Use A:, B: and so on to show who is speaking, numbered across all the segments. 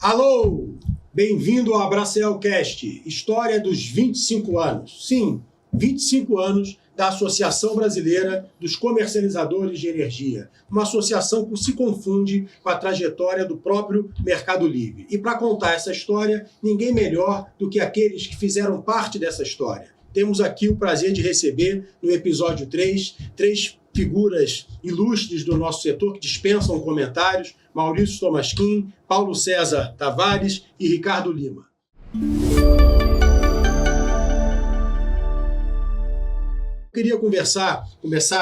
A: Alô, bem-vindo ao AbraCelCast, história dos 25 anos. Sim, 25 anos da Associação Brasileira dos Comercializadores de Energia, uma associação que se confunde com a trajetória do próprio Mercado Livre. E para contar essa história, ninguém melhor do que aqueles que fizeram parte dessa história. Temos aqui o prazer de receber, no episódio 3, três figuras ilustres do nosso setor que dispensam comentários: Maurício Tolmasquim, Paulo César Tavares e Ricardo Lima. Eu queria começar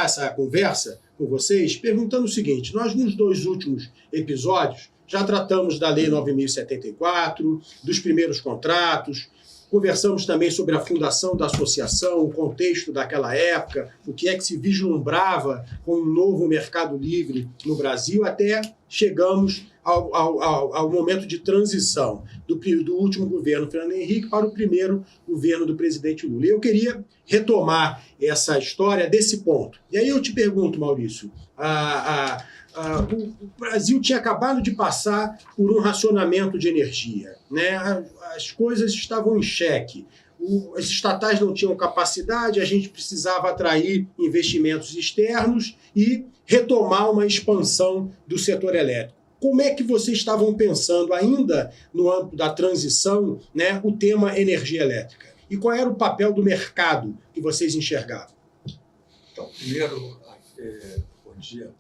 A: essa conversa com vocês perguntando o seguinte: nós nos dois últimos episódios já tratamos da Lei 9.074, dos primeiros contratos, conversamos também sobre a fundação da associação, o contexto daquela época, o que é que se vislumbrava com um novo mercado livre no Brasil, até chegamos ao momento de transição do último governo Fernando Henrique para o primeiro governo do presidente Lula. E eu queria retomar essa história desse ponto. E aí eu te pergunto, Maurício, o Brasil tinha acabado de passar por um racionamento de energia, né? As coisas estavam em xeque. As estatais não tinham capacidade, a gente precisava atrair investimentos externos e retomar uma expansão do setor elétrico. Como é que vocês estavam pensando, ainda no âmbito da transição, né, o tema energia elétrica? E qual era o papel do mercado que vocês enxergavam?
B: Então, primeiro, bom dia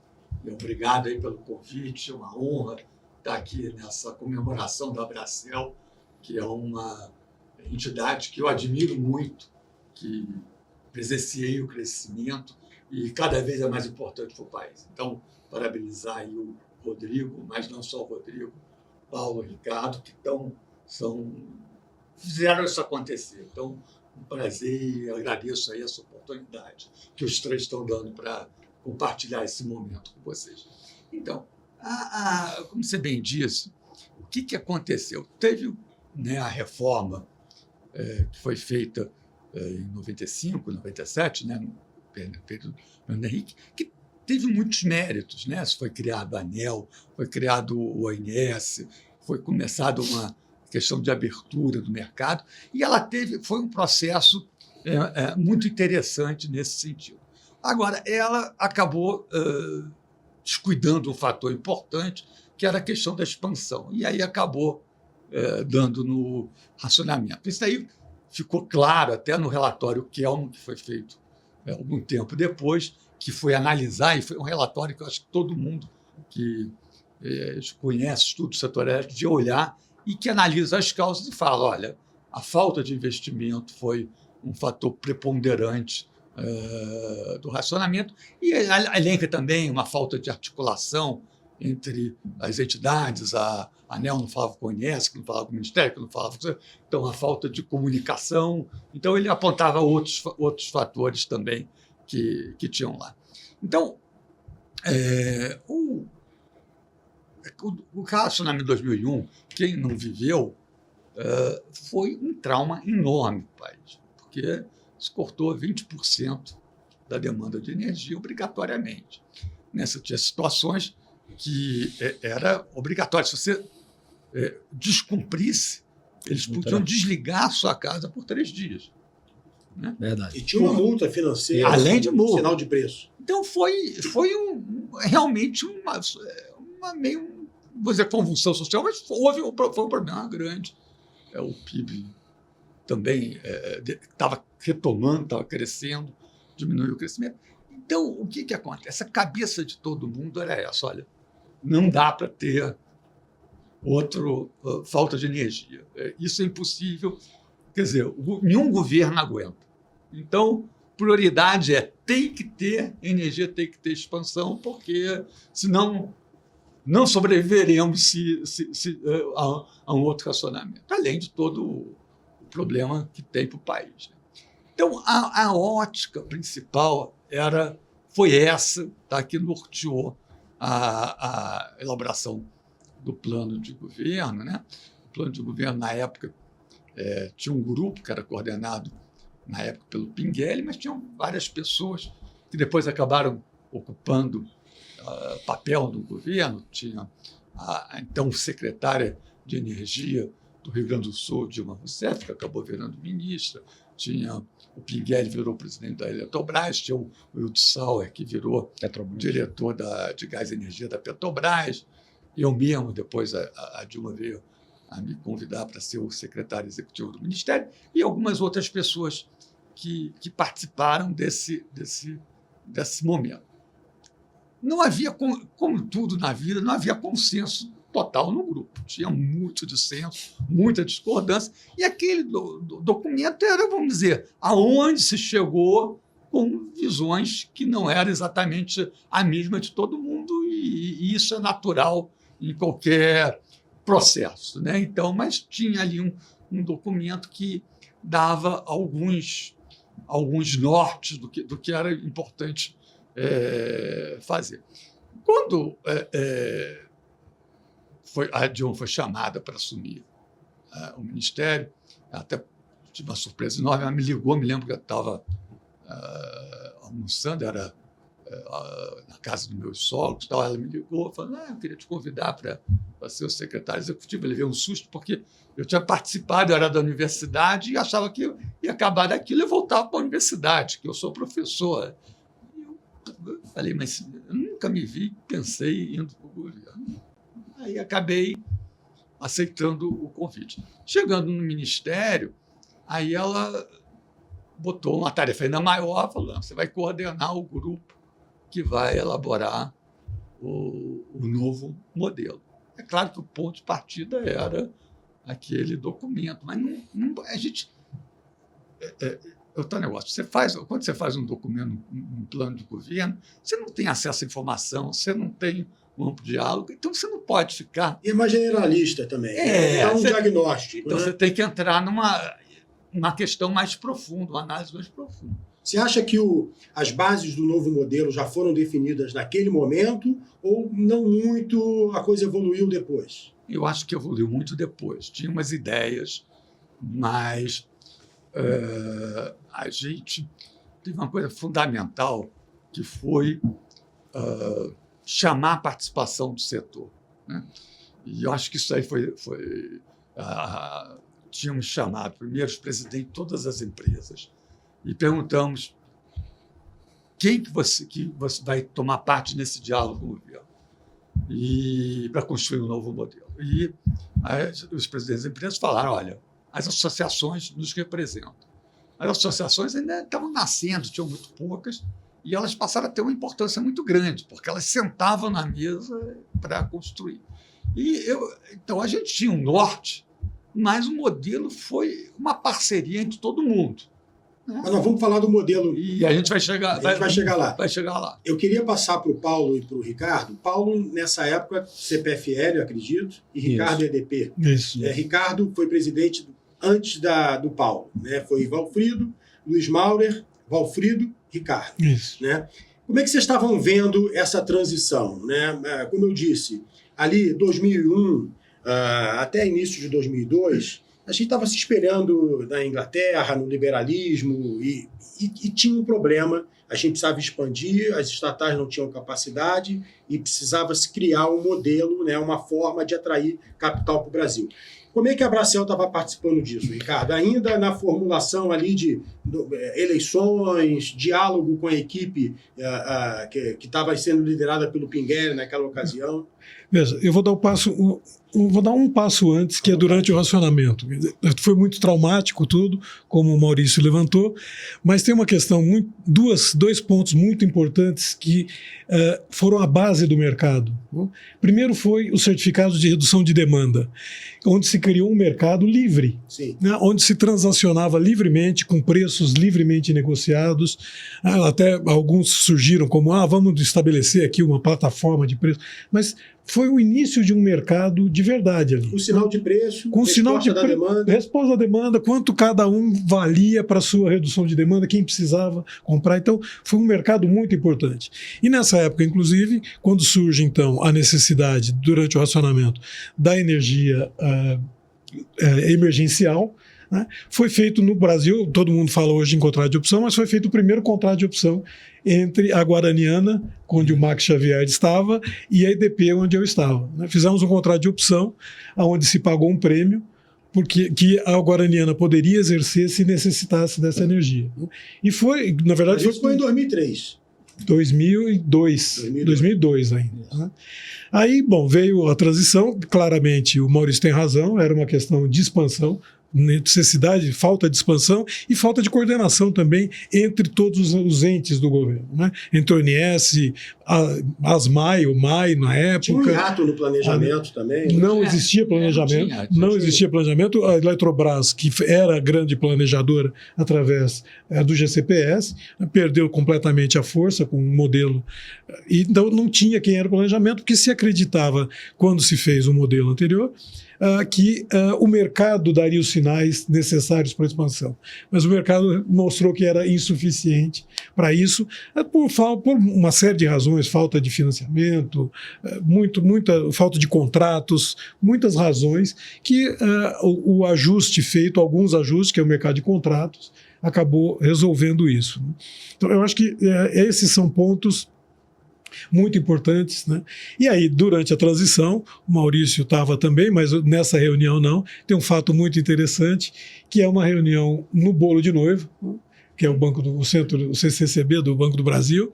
B: e obrigado aí pelo convite. É uma honra estar aqui nessa comemoração da Abracel, que é uma entidade que eu admiro muito, que presenciei o crescimento e cada vez é mais importante para o país. Então, parabenizar aí o Rodrigo, mas não só o Rodrigo, Paulo e Ricardo, que fizeram isso acontecer. Então, um prazer e agradeço aí essa oportunidade que os três estão dando para compartilhar esse momento com vocês. Então, como você bem disse, o que aconteceu? Teve, né, a reforma que foi feita em 95, 97, né, no período do Fernando Henrique, que teve muitos méritos, né? Foi criado a ANEEL, foi criado o ONS, foi começada uma questão de abertura do mercado, e foi um processo muito interessante nesse sentido. Agora, ela acabou descuidando um fator importante, que era a questão da expansão, e aí acabou dando no racionamento. Isso aí ficou claro até no relatório Kelmo, que foi feito algum tempo depois, que foi analisar, e foi um relatório que eu acho que todo mundo que conhece estudo do setor elétrico de olhar e que analisa as causas e fala, olha, a falta de investimento foi um fator preponderante do racionamento, e elenca também uma falta de articulação entre as entidades. A ANEEL não falava com o ONS, que não falava com o Ministério, que não falava com... Então, a falta de comunicação. Então, ele apontava outros fatores também que tinham lá. Então, o racionamento de 2001, quem não viveu, foi um trauma enorme para o país, porque se cortou 20% da demanda de energia obrigatoriamente. Tinha situações que era obrigatório. Se você descumprisse, eles podiam desligar a sua casa por 3 dias. Né?
A: Verdade. E tinha uma multa financeira,
B: além de multa,
A: sinal de preço.
B: Então foi realmente uma meio, vou dizer, convulsão social, mas foi um problema grande. O PIB também estava retomando, estava crescendo, diminuiu o crescimento. Então, o que acontece? A cabeça de todo mundo era essa: olha, não dá para ter falta de energia. Isso é impossível. Quer dizer, nenhum governo aguenta. Então, prioridade tem que ter energia, tem que ter expansão, porque senão não sobreviveremos a um outro racionamento, além de todo o problema que tem para o país. Então, a ótica principal foi essa, tá, que norteou a elaboração do plano de governo. Né? O plano de governo, na época, tinha um grupo que era coordenado, na época, pelo Pinguelli, mas tinham várias pessoas que depois acabaram ocupando papel no governo. Tinha a então secretária de Energia do Rio Grande do Sul, Dilma Rousseff, que acabou virando ministra. Tinha o Pinguelli, virou presidente da Eletrobras. Tinha o Wilde Sauer, que virou diretor de Gás e Energia da Petrobras. Eu mesmo, depois a Dilma veio a me convidar para ser o secretário executivo do Ministério, e algumas outras pessoas que participaram desse momento. Não havia, como tudo na vida, não havia consenso total no grupo. Tinha muito dissenso, muita discordância, e aquele documento era, vamos dizer, aonde se chegou com visões que não eram exatamente a mesma de todo mundo, e isso é natural em qualquer processo, né? Então, mas tinha ali um documento que dava alguns nortes do que era importante fazer. Quando a Dilma foi chamada para assumir o Ministério, até tive uma surpresa enorme, ela me ligou, me lembro que eu estava almoçando, era na casa dos meus sogros, ela me ligou, falando, eu queria te convidar para ser o secretário executivo. Eu levei um susto, porque eu tinha participado, eu era da universidade, e achava que ia acabar daquilo e eu voltava para a universidade, que eu sou professor. Eu falei, mas eu nunca me vi, pensei indo para o governo. Aí acabei aceitando o convite. Chegando no Ministério, aí ela botou uma tarefa ainda maior, falando, você vai coordenar o grupo que vai elaborar o novo modelo. É claro que o ponto de partida era aquele documento, mas a gente... outro negócio, quando você faz um documento, um plano de governo, você não tem acesso à informação, você não tem um amplo diálogo, então você não pode ficar...
A: E é mais generalista também, dá um diagnóstico.
B: Então,
A: né?
B: Você tem que entrar numa questão mais profunda, uma análise mais profunda.
A: Você acha que as bases do novo modelo já foram definidas naquele momento ou não muito, a coisa evoluiu depois?
B: Eu acho que evoluiu muito depois. Tinha umas ideias, mas a gente teve uma coisa fundamental, que foi chamar a participação do setor, né? E eu acho que isso aí foi tínhamos chamado primeiro os presidentes de todas as empresas e perguntamos quem que você vai tomar parte nesse diálogo com o governo e para construir um novo modelo. E os presidentes das empresas falaram, olha, as associações nos representam. As associações ainda estavam nascendo, tinham muito poucas, e elas passaram a ter uma importância muito grande, porque elas sentavam na mesa para construir. Então, a gente tinha um norte, mas o modelo foi uma parceria entre todo mundo.
A: Mas nós vamos falar do modelo.
B: E a gente vai chegar,
A: vai chegar lá.
B: Vai chegar lá.
A: Eu queria passar para o Paulo e para o Ricardo. Paulo, nessa época, CPFL, eu acredito, e Ricardo EDP.
C: Isso.
A: Ricardo foi presidente antes do Paulo, né? Foi Valfrido, Luiz Maurer, Valfrido, Ricardo.
C: Isso.
A: Né? Como é que vocês estavam vendo essa transição? Né? Como eu disse, ali 2001 até início de 2002, a gente estava se espelhando na Inglaterra, no liberalismo, e tinha um problema. A gente precisava expandir, as estatais não tinham capacidade e precisava se criar um modelo, né, uma forma de atrair capital para o Brasil. Como é que a Bracel estava participando disso, Ricardo? Ainda na formulação ali de eleições, diálogo com a equipe que estava sendo liderada pelo Pinguelli naquela ocasião?
C: Veja, eu vou dar um passo antes, que é durante o racionamento. Foi muito traumático tudo, como o Maurício levantou, mas tem uma questão, dois pontos muito importantes que foram a base do mercado. Primeiro foi o certificado de redução de demanda, onde se criou um mercado livre, né, onde se transacionava livremente, com preços livremente negociados. Até alguns surgiram como, vamos estabelecer aqui uma plataforma de preço, mas foi o início de um mercado de verdade ali.
A: O sinal de preço,
C: com
A: resposta da demanda.
C: Resposta à demanda, quanto cada um valia para a sua redução de demanda, quem precisava comprar. Então, foi um mercado muito importante. E nessa época, inclusive, quando surge, então, a necessidade, durante o racionamento, da energia emergencial, né? Foi feito no Brasil, todo mundo fala hoje em contrato de opção, mas foi feito o primeiro contrato de opção entre a Guaraniana, onde o Max Xavier estava, e a EDP, onde eu estava, né? Fizemos um contrato de opção, onde se pagou um prêmio, porque que a Guaraniana poderia exercer se necessitasse dessa energia, né? E foi, na verdade...
A: Mas isso foi em 2003.
C: 2002 ainda, né? Aí, bom, veio a transição, claramente o Maurício tem razão, era uma questão de expansão, necessidade, falta de expansão e falta de coordenação também entre todos os entes do governo, né? Entre o ONS, a ASMAI, o MAI na época.
A: Tinha um hiato no planejamento também.
C: Não existia planejamento, não existia planejamento. A Eletrobras, que era a grande planejadora através do GCPS, perdeu completamente a força com o modelo. Então não tinha quem era o planejamento, porque se acreditava, quando se fez o modelo anterior, que o mercado daria os sinais necessários para a expansão. Mas o mercado mostrou que era insuficiente para isso, por uma série de razões, falta de financiamento, muita falta de contratos, muitas razões que o ajuste feito, alguns ajustes, que é o mercado de contratos, acabou resolvendo isso. Então, eu acho que esses são pontos muito importantes, né? E aí, durante a transição, o Maurício estava também, mas nessa reunião não. Tem um fato muito interessante, que é uma reunião no bolo de noivo, que é o centro, o CCCB do Banco do Brasil,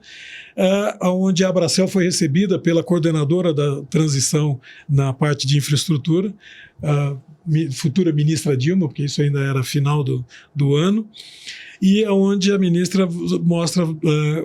C: onde a Abracel foi recebida pela coordenadora da transição na parte de infraestrutura, futura ministra Dilma, porque isso ainda era final do ano, e onde a ministra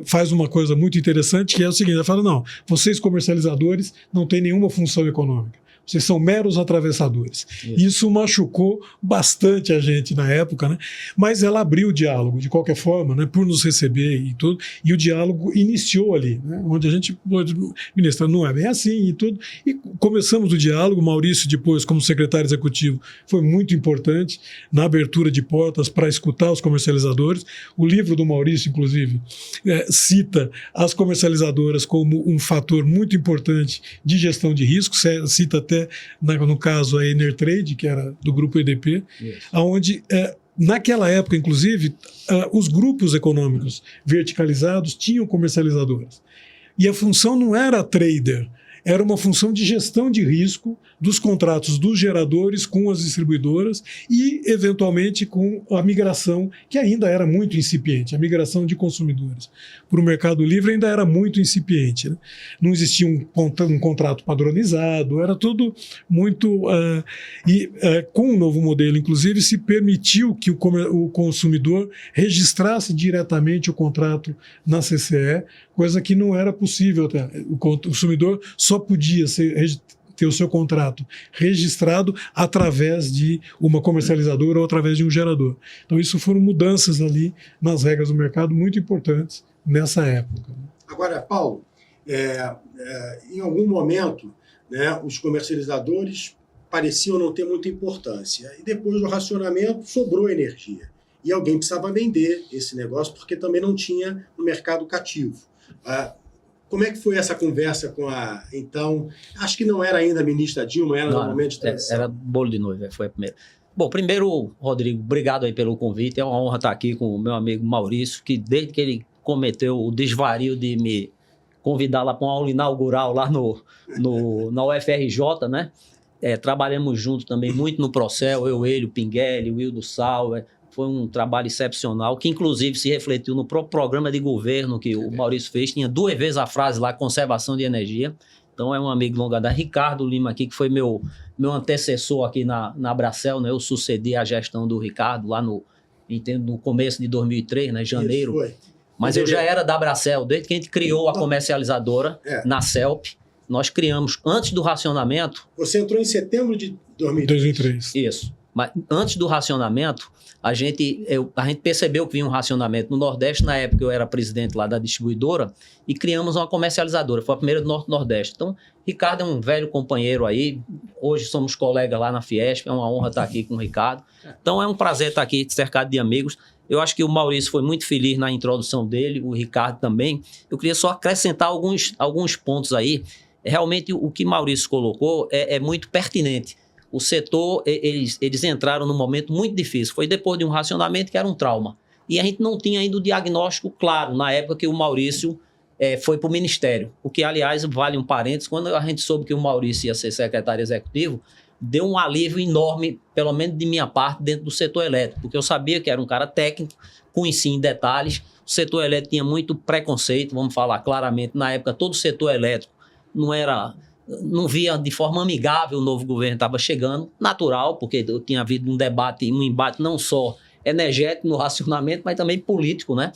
C: faz uma coisa muito interessante, que é o seguinte: ela fala, não, vocês comercializadores não têm nenhuma função econômica, vocês são meros atravessadores. Isso machucou bastante a gente na época, né? Mas ela abriu o diálogo, de qualquer forma, né? Por nos receber e tudo, e o diálogo iniciou ali, né? Onde a gente pôde, ministra, não é bem assim e tudo, e começamos o diálogo. Maurício, depois, como secretário executivo, foi muito importante na abertura de portas para escutar os comercializadores. O livro do Maurício, inclusive, cita as comercializadoras como um fator muito importante de gestão de risco, cita até no caso a Enertrade, que era do grupo EDP, onde naquela época, inclusive, os grupos econômicos verticalizados tinham comercializadoras. E a função não era trader, era uma função de gestão de risco dos contratos dos geradores com as distribuidoras e, eventualmente, com a migração, que ainda era muito incipiente, a migração de consumidores para o Mercado Livre ainda era muito incipiente, né? Não existia um contrato padronizado, era tudo muito... com o novo modelo, inclusive, se permitiu que o consumidor registrasse diretamente o contrato na CCE, coisa que não era possível até. O consumidor só podia ter o seu contrato registrado através de uma comercializadora ou através de um gerador. Então, isso foram mudanças ali nas regras do mercado muito importantes nessa época.
A: Agora, Paulo, em algum momento, né, os comercializadores pareciam não ter muita importância. E depois do racionamento, sobrou energia. E alguém precisava vender esse negócio, porque também não tinha no mercado cativo. Como é que foi essa conversa com a... Então, acho que não era ainda a ministra Dilma, era no momento de transição.
D: Era bolo de noiva, foi a primeira. Bom, primeiro, Rodrigo, obrigado aí pelo convite. É uma honra estar aqui com o meu amigo Maurício, que desde que ele cometeu o desvario de me convidar lá para uma aula inaugural lá na UFRJ, né? Trabalhamos juntos também muito no Procel, ele, o Pinguelli, o Wildo Sauer. Foi um trabalho excepcional, que inclusive se refletiu no próprio programa de governo que o Maurício fez. Tinha 2 vezes a frase lá, conservação de energia. Então é um amigo de longa data. Ricardo Lima aqui, que foi meu antecessor aqui na Abracel, né? Eu sucedi a gestão do Ricardo lá no começo de 2003, né? Janeiro. Isso, foi. Mas eu já era da Abracel, desde que a gente criou a comercializadora na CELP. Nós criamos, antes do racionamento...
A: Você entrou em setembro de
C: 2003.
D: Isso. Mas antes do racionamento, a gente percebeu que vinha um racionamento no Nordeste. Na época eu era presidente lá da distribuidora e criamos uma comercializadora. Foi a primeira do Norte-Nordeste. Então, Ricardo é um velho companheiro aí. Hoje somos colegas lá na Fiesp. É uma honra estar aqui com o Ricardo. Então, é um prazer estar aqui cercado de amigos. Eu acho que o Maurício foi muito feliz na introdução dele, o Ricardo também. Eu queria só acrescentar alguns pontos aí. Realmente, o que Maurício colocou é muito pertinente. o setor, eles entraram num momento muito difícil. Foi depois de um racionamento que era um trauma. E a gente não tinha ainda o diagnóstico claro, na época que o Maurício foi para o Ministério. O que, aliás, vale um parênteses, quando a gente soube que o Maurício ia ser secretário executivo, deu um alívio enorme, pelo menos de minha parte, dentro do setor elétrico, porque eu sabia que era um cara técnico, conhecia em detalhes. O setor elétrico tinha muito preconceito, vamos falar claramente. Na época, todo o setor elétrico não via de forma amigável o novo governo estava chegando, natural, porque tinha havido um embate não só energético no racionamento, mas também político, né?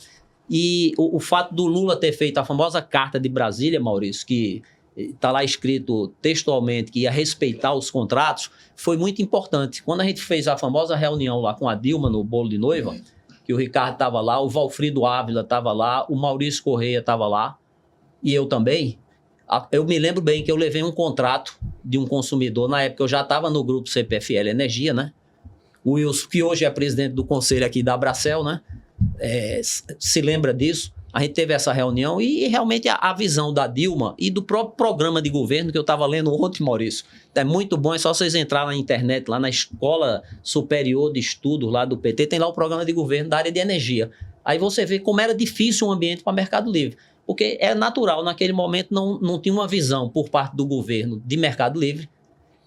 D: E o fato do Lula ter feito a famosa Carta de Brasília, Maurício, que está lá escrito textualmente que ia respeitar os contratos, foi muito importante. Quando a gente fez a famosa reunião lá com a Dilma no bolo de noiva, que o Ricardo estava lá, o Valfrido Ávila estava lá, o Maurício Correia estava lá, e eu também, eu me lembro bem que eu levei um contrato de um consumidor, na época eu já estava no grupo CPFL Energia, né? O Wilson, que hoje é presidente do conselho aqui da Abracel, né? Se lembra disso? A gente teve essa reunião e realmente a visão da Dilma e do próprio programa de governo que eu estava lendo ontem, Maurício, é muito bom, é só vocês entrarem na internet, lá na Escola Superior de Estudos lá do PT, tem lá o programa de governo da área de energia. Aí você vê como era difícil o ambiente para Mercado Livre, porque é natural, naquele momento não tinha uma visão por parte do governo de Mercado Livre.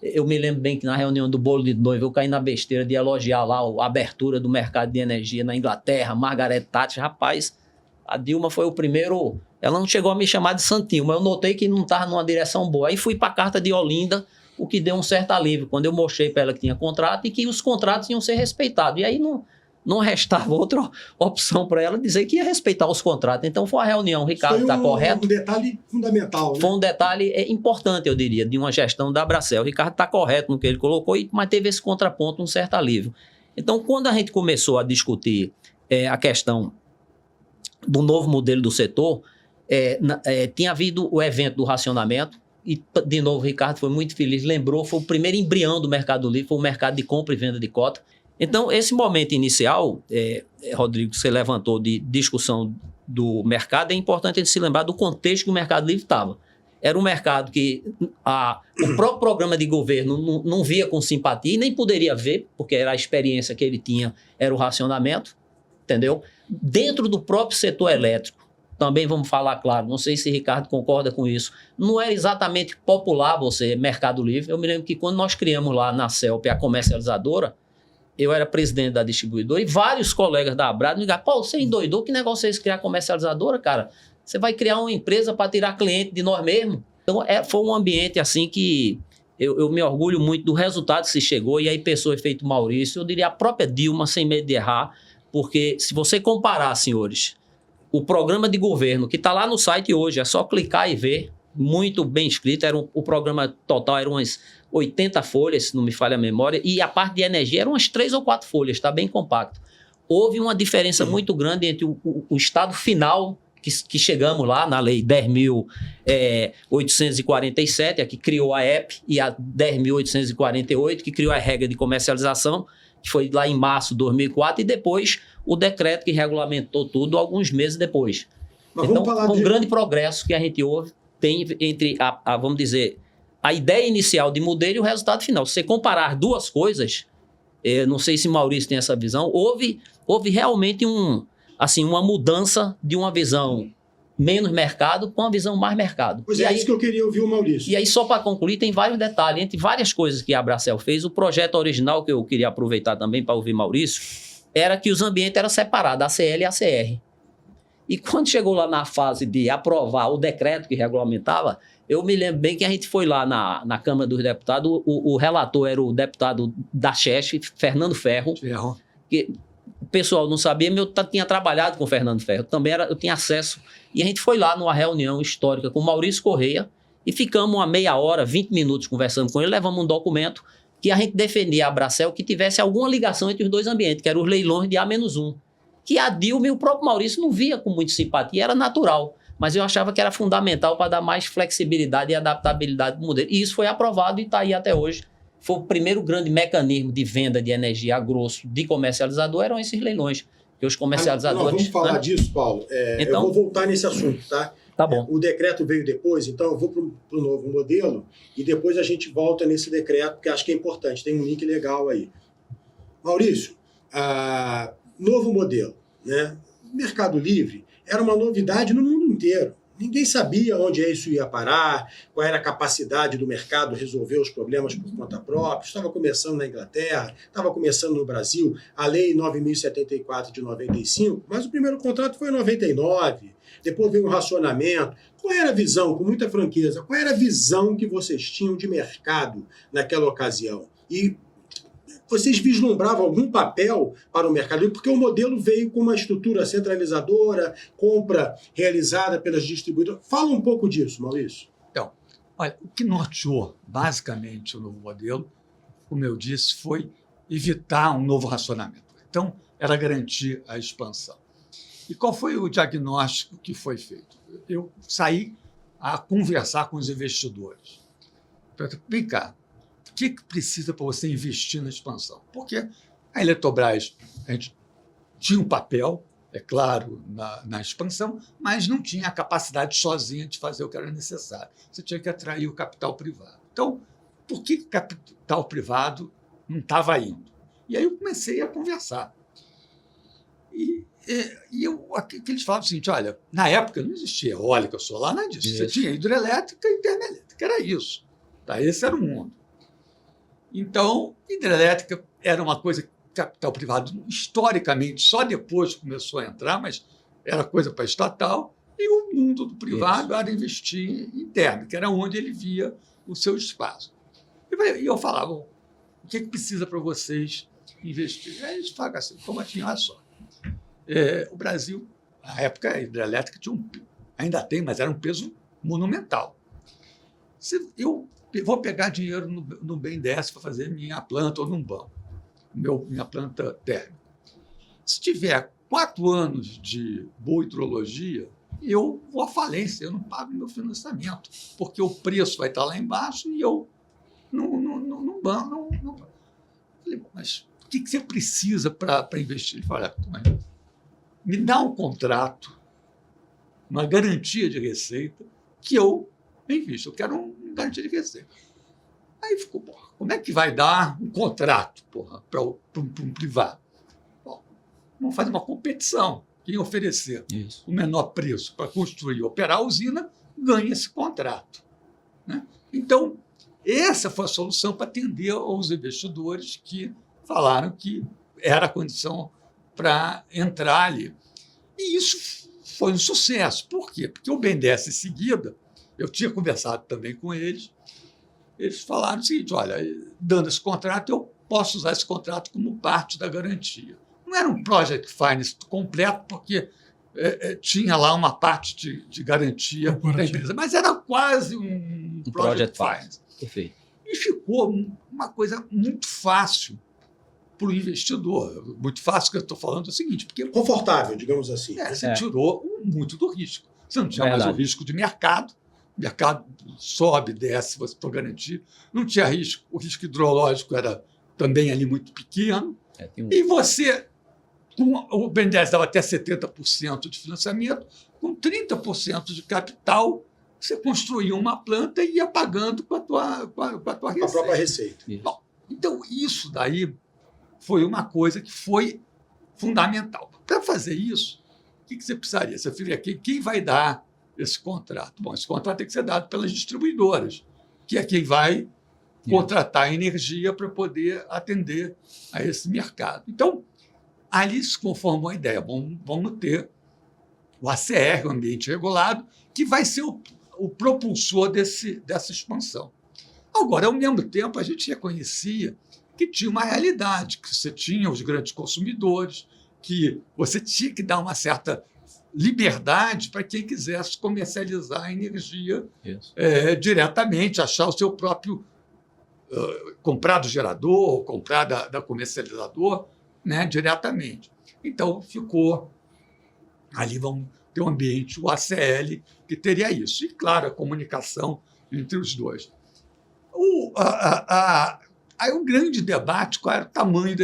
D: Eu me lembro bem que na reunião do bolo de noiva eu caí na besteira de elogiar lá a abertura do mercado de energia na Inglaterra, Margaret Thatcher, rapaz, a Dilma foi o primeiro, ela não chegou a me chamar de santinho, mas eu notei que não estava numa direção boa. Aí fui para a Carta de Olinda, o que deu um certo alívio, quando eu mostrei para ela que tinha contrato e que os contratos iam ser respeitados. E aí não restava outra opção para ela dizer que ia respeitar os contratos. Então foi uma reunião, o Ricardo está correto.
A: Um detalhe fundamental. Né?
D: Foi um detalhe importante, eu diria, de uma gestão da Abracel. O Ricardo está correto no que ele colocou, mas teve esse contraponto, um certo alívio. Então, quando a gente começou a discutir a questão do novo modelo do setor, tinha havido o evento do racionamento, e, de novo, o Ricardo foi muito feliz, lembrou, foi o primeiro embrião do Mercado Livre, foi o mercado de compra e venda de cota. Então, esse momento inicial, Rodrigo, que você levantou de discussão do mercado, é importante a gente se lembrar do contexto que o Mercado Livre estava. Era um mercado que o próprio programa de governo não via com simpatia e nem poderia ver, porque era a experiência que ele tinha, era o racionamento, entendeu? Dentro do próprio setor elétrico, também vamos falar claro, não sei se Ricardo concorda com isso, não era exatamente popular você, Mercado Livre. Eu me lembro que quando nós criamos lá na CELP a comercializadora, eu era presidente da distribuidora e vários colegas da Abrad me ligaram, pô, você endoidou? Que negócio é esse criar comercializadora, cara? Você vai criar uma empresa para tirar cliente de nós mesmos? Então, foi um ambiente assim que eu me orgulho muito do resultado que se chegou, e aí pensou o efeito Maurício, eu diria a própria Dilma, sem medo de errar, porque se você comparar, senhores, o programa de governo que está lá no site hoje, é só clicar e ver, muito bem escrito, o programa total era umas 80 folhas, se não me falha a memória, e a parte de energia eram umas 3 ou 4 folhas, está bem compacto. Houve uma diferença muito grande entre o estado final que chegamos lá na Lei 10.847, a que criou a EP, e a 10.848, que criou a regra de comercialização, que foi lá em março de 2004, e depois o decreto que regulamentou tudo alguns meses depois.
A: Mas
D: então, um grande progresso que a gente tem entre, vamos dizer, a ideia inicial de modelo e o resultado final. Se você comparar duas coisas, não sei se Maurício tem essa visão, houve realmente uma mudança de uma visão menos mercado para uma visão mais mercado.
A: Pois isso que eu queria ouvir o Maurício.
D: E aí, só para concluir, tem vários detalhes. Entre várias coisas que a Abracel fez, o projeto original, que eu queria aproveitar também para ouvir Maurício, era que os ambientes eram separados, ACL e ACR. E quando chegou lá na fase de aprovar o decreto que regulamentava, eu me lembro bem que a gente foi lá na Câmara dos Deputados, o relator era o deputado da Cheste, Fernando Ferro, que o pessoal não sabia, mas eu tinha trabalhado com o Fernando Ferro, eu tinha acesso, e a gente foi lá numa reunião histórica com o Maurício Correia, e ficamos uma meia hora, 20 minutos conversando com ele, levamos um documento que a gente defendia a Abracel que tivesse alguma ligação entre os dois ambientes, que eram os leilões de A-1, que a Dilma e o próprio Maurício não via com muita simpatia, era natural, mas eu achava que era fundamental para dar mais flexibilidade e adaptabilidade do modelo. E isso foi aprovado e está aí até hoje. Foi o primeiro grande mecanismo de venda de energia a grosso de comercializador, eram esses leilões, que os comercializadores...
A: Vamos falar disso, Paulo. Então, eu vou voltar nesse assunto, tá?
D: Tá bom.
A: O decreto veio depois, então eu vou para o novo modelo e depois a gente volta nesse decreto, porque acho que é importante, tem um link legal aí. Maurício, novo modelo, né? Mercado Livre era uma novidade no mundo inteiro. Ninguém sabia onde isso ia parar, qual era a capacidade do mercado resolver os problemas por conta própria. Estava começando na Inglaterra, estava começando no Brasil, a Lei 9.074 de 95, mas o primeiro contrato foi em 99, depois veio o racionamento. Qual era a visão, com muita franqueza, qual era a visão que vocês tinham de mercado naquela ocasião? E vocês vislumbravam algum papel para o mercado livre? Porque o modelo veio com uma estrutura centralizadora, compra realizada pelas distribuidoras. Fala um pouco disso, Maurício.
B: Então, olha, o que norteou basicamente o novo modelo, como eu disse, foi evitar um novo racionamento. Então, era garantir a expansão. E qual foi o diagnóstico que foi feito? Eu saí a conversar com os investidores. Vem cá, o que precisa para você investir na expansão? Porque a Eletrobras, a gente tinha um papel, é claro, na expansão, mas não tinha a capacidade sozinha de fazer o que era necessário. Você tinha que atrair o capital privado. Então, por que o capital privado não estava indo? E aí eu comecei a conversar. E eles falavam o seguinte, olha, na época não existia eólica, solar, nada disso. Você tinha hidrelétrica e termoelétrica, era isso. Tá? Esse era o mundo. Então, hidrelétrica era uma coisa que o capital privado, historicamente, só depois começou a entrar, mas era coisa para estatal, e o mundo do privado era investir em térmica, que era onde ele via o seu espaço. E eu falava, o que precisa para vocês investir? Aí eles falavam assim, como assim, olha só, o Brasil, na época, a hidrelétrica tinha ainda tem, mas era um peso monumental. Eu vou pegar dinheiro no BNDES para fazer minha planta ou num banco, minha planta térmica. Se tiver 4 anos de boa hidrologia, eu vou à falência, eu não pago meu financiamento, porque o preço vai estar lá embaixo e eu não banco. Falei, mas o que você precisa para investir? Ele falou, me dá um contrato, uma garantia de receita que eu invisto. Eu quero uma garantia de receita. Aí ficou, porra, como é que vai dar um contrato para um privado? Bom, vamos fazer uma competição. Quem oferecer o menor preço para construir e operar a usina ganha esse contrato. Né? Então, essa foi a solução para atender aos investidores que falaram que era a condição para entrar ali. E isso foi um sucesso. Por quê? Porque o BNDES, em seguida, eu tinha conversado também com eles falaram o seguinte, olha, dando esse contrato, eu posso usar esse contrato como parte da garantia. Não era um project finance completo, porque tinha lá uma parte de garantia da empresa, mas era quase um project finance.
D: Perfeito.
B: E ficou uma coisa muito fácil para o investidor. Muito fácil que eu estou falando é o seguinte, porque
A: confortável, digamos assim.
B: Você tirou muito do risco. Você não tinha mais o risco de mercado. O mercado sobe, desce, você pode garantir. Não tinha risco. O risco hidrológico era também ali muito pequeno. E você, o BNDES dava até 70% de financiamento, com 30% de capital, você construía uma planta e ia pagando com a tua receita.
A: A própria receita.
B: Bom, então, isso daí foi uma coisa que foi fundamental. Para fazer isso, o que você precisaria? Você precisaria quem vai dar esse contrato? Bom, esse contrato tem que ser dado pelas distribuidoras, que é quem vai contratar energia para poder atender a esse mercado. Então, ali se conformou a ideia. Vamos ter o ACR, o Ambiente Regulado, que vai ser o propulsor dessa expansão. Agora, ao mesmo tempo, a gente reconhecia que tinha uma realidade, que você tinha os grandes consumidores, que você tinha que dar uma certa liberdade para quem quisesse comercializar a energia diretamente, achar o seu próprio, comprar do gerador, comprar da comercializador, né, diretamente. Então, ficou ali, vamos ter um ambiente, o ACL, que teria isso. E, claro, a comunicação entre os dois. Aí um grande debate, qual era o tamanho do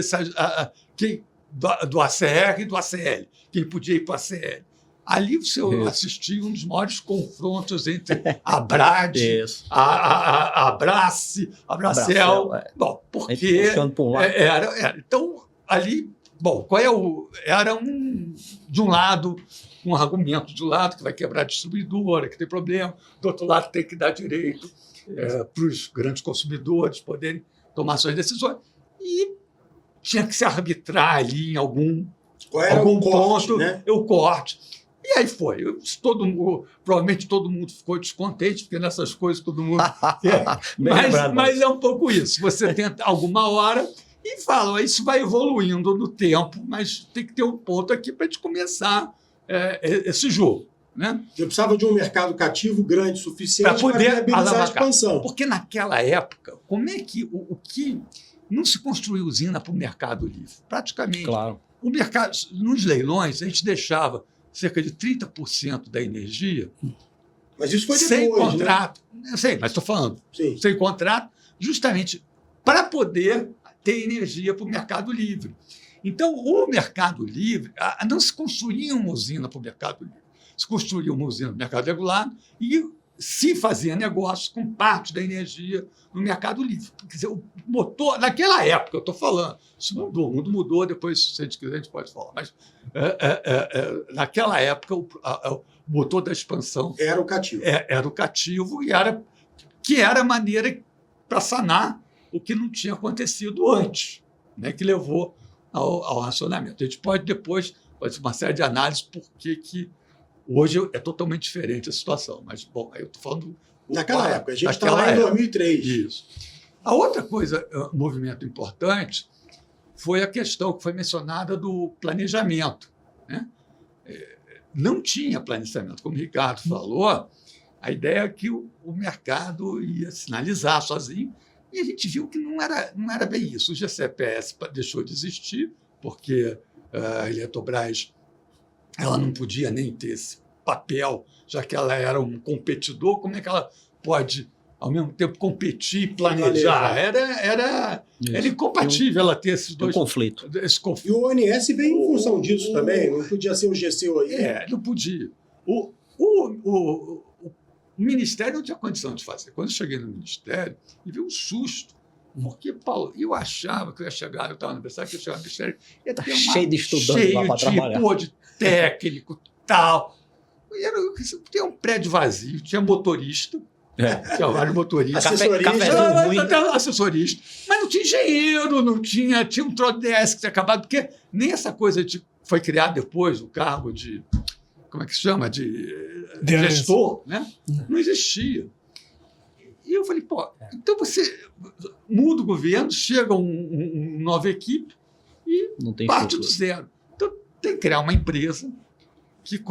B: ACR e do ACL, quem podia ir para o ACL. Ali você assistia um dos maiores confrontos entre a Brad,
D: Isso.
B: a Abrace, a Bracel. Bom, porque
D: Puxando para um lado.
B: era. Então, ali, bom, qual é o. Era de um lado, um argumento de um lado que vai quebrar a distribuidora, que tem problema, do outro lado tem que dar direito para os grandes consumidores poderem tomar suas decisões. E tinha que se arbitrar ali em algum
A: corte,
B: ponto,
A: né?
B: o corte. E aí foi. Provavelmente todo mundo ficou descontente, porque nessas coisas todo mundo. Mas é um pouco isso. Você tenta alguma hora e fala, isso vai evoluindo no tempo, mas tem que ter um ponto aqui para a gente começar esse jogo. Né?
A: Eu precisava de um mercado cativo grande o suficiente para
B: poder
A: viabilizar a expansão.
B: Porque naquela época, como é que o que não se construiu usina para o mercado livre? Praticamente.
D: Claro.
B: O mercado, nos leilões, a gente deixava cerca de 30% da energia
A: Mas isso foi depois,
B: sem contrato.
A: Né?
B: Eu sei, mas estou falando.
A: Sim.
B: Sem contrato, justamente para poder ter energia para o mercado livre. Então, o mercado livre, não se construía uma usina para o mercado livre. Se construía uma usina no mercado regulado e se fazia negócio com parte da energia no mercado livre. Quer dizer, o motor, naquela época, eu estou falando, isso mudou, o mundo mudou, depois, se a gente quiser, a gente pode falar, mas naquela época, o motor da expansão
A: era o cativo.
B: Era o cativo e que era a maneira para sanar o que não tinha acontecido antes, né, que levou ao racionamento. A gente pode depois fazer uma série de análises por que hoje é totalmente diferente a situação, mas, bom, aí eu estou falando...
A: Naquela época, a gente está lá em 2003.
B: Isso. A outra coisa, um movimento importante, foi a questão que foi mencionada do planejamento. Né? Não tinha planejamento, como o Ricardo falou, a ideia é que o mercado ia sinalizar sozinho, e a gente viu que não era bem isso. O GCPS deixou de existir, porque a Eletrobras ela não podia nem ter esse papel, já que ela era um competidor. Como é que ela pode, ao mesmo tempo, competir e planejar? Era incompatível ela ter esses dois...
D: conflito.
B: Esse conflito.
A: E o ONS veio em função disso também, não podia ser o GCOI.
B: Não podia. O Ministério não tinha condição de fazer. Quando eu cheguei no Ministério, e vi um susto. Porque, Paulo, eu achava que eu ia chegar, eu estava no universidade, que eu ia chegar no Ministério, ia ter
D: cheio de estudantes lá para trabalhar.
B: De técnico, tal. Tinha um prédio vazio, tinha motorista, tinha vários motoristas. Assessorista. Mas não tinha engenheiro, não tinha um trodesk que tinha acabado, porque nem essa coisa foi criado depois, o cargo de, como é que se chama? De gestor, né? Não existia. E eu falei, pô, então você muda o governo, chega uma nova equipe e parte do zero. Então tem que criar uma empresa que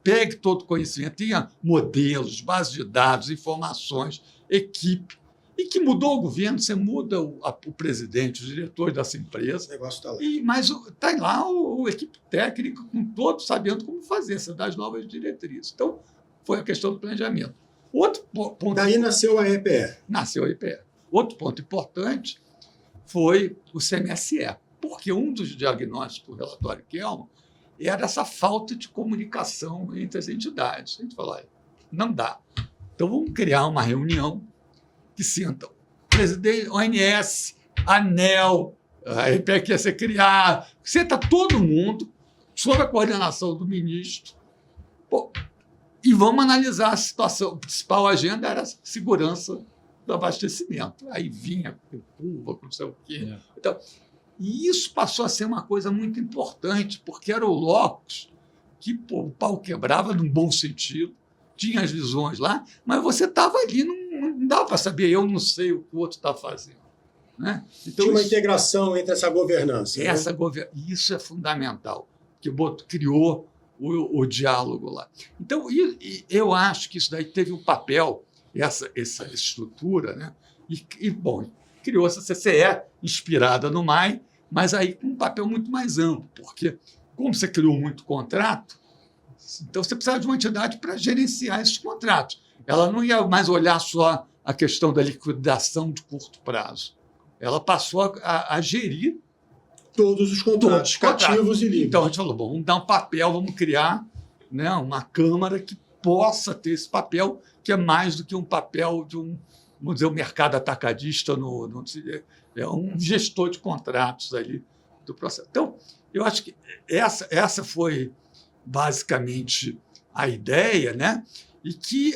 B: pegue todo o conhecimento, tenha modelos, bases de dados, informações, equipe, e que mudou o governo, você muda o presidente, os diretores dessa empresa.
A: O negócio está lá.
B: Mas está lá a equipe técnica, com todos sabendo como fazer, você dá as novas diretrizes. Então, foi a questão do planejamento. Outro ponto.
A: Daí nasceu a EPE.
B: Nasceu a EPE. Outro ponto importante foi o CMSE, porque um dos diagnósticos do relatório Kelman era essa falta de comunicação entre as entidades. A gente falou, não dá. Então, vamos criar uma reunião que sintam presidente, ONS, ANEEL, a EPE que ia ser criada, senta todo mundo sob a coordenação do ministro. E vamos analisar a situação. A principal agenda era a segurança do abastecimento. Aí vinha curva, não sei o quê. Então, e isso passou a ser uma coisa muito importante, porque era o locus que o pau quebrava num bom sentido, tinha as visões lá, mas você estava ali, não dava para saber, eu não sei o que o outro está fazendo. Né? Então,
A: tinha uma integração entre essa governança.
B: Isso é fundamental, que criou o diálogo lá. Então, eu acho que isso daí teve um papel, essa estrutura, né? Bom, criou essa CCE inspirada no MAI, mas aí com um papel muito mais amplo, porque como você criou muito contrato, então você precisava de uma entidade para gerenciar esses contratos. Ela não ia mais olhar só a questão da liquidação de curto prazo. Ela passou a gerir
A: todos os contratos cativos e livres.
B: Então, a gente falou, bom, vamos dar um papel, vamos criar né, uma Câmara que possa ter esse papel, que é mais do que um papel de vamos dizer, um mercado atacadista, é um gestor de contratos ali do processo. Então, eu acho que essa foi basicamente a ideia, né? E que,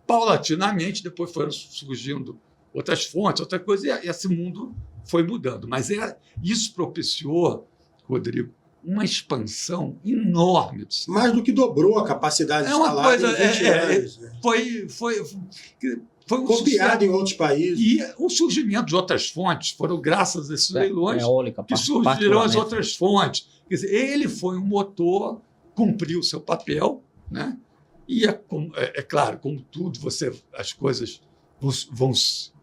B: paulatinamente, depois foram surgindo outras fontes, outra coisa, e esse mundo foi mudando. Mas isso propiciou, Rodrigo, uma expansão enorme do cinema.
A: Mais do que dobrou a capacidade instalada em 20 anos. Né?
B: Foi um
A: copiado em outros países.
B: E o surgimento de outras fontes foram graças a esses leilões
D: eólica,
B: que surgiram as outras fontes. Quer dizer, ele foi um motor, cumpriu o seu papel, né? E é claro, como tudo, as coisas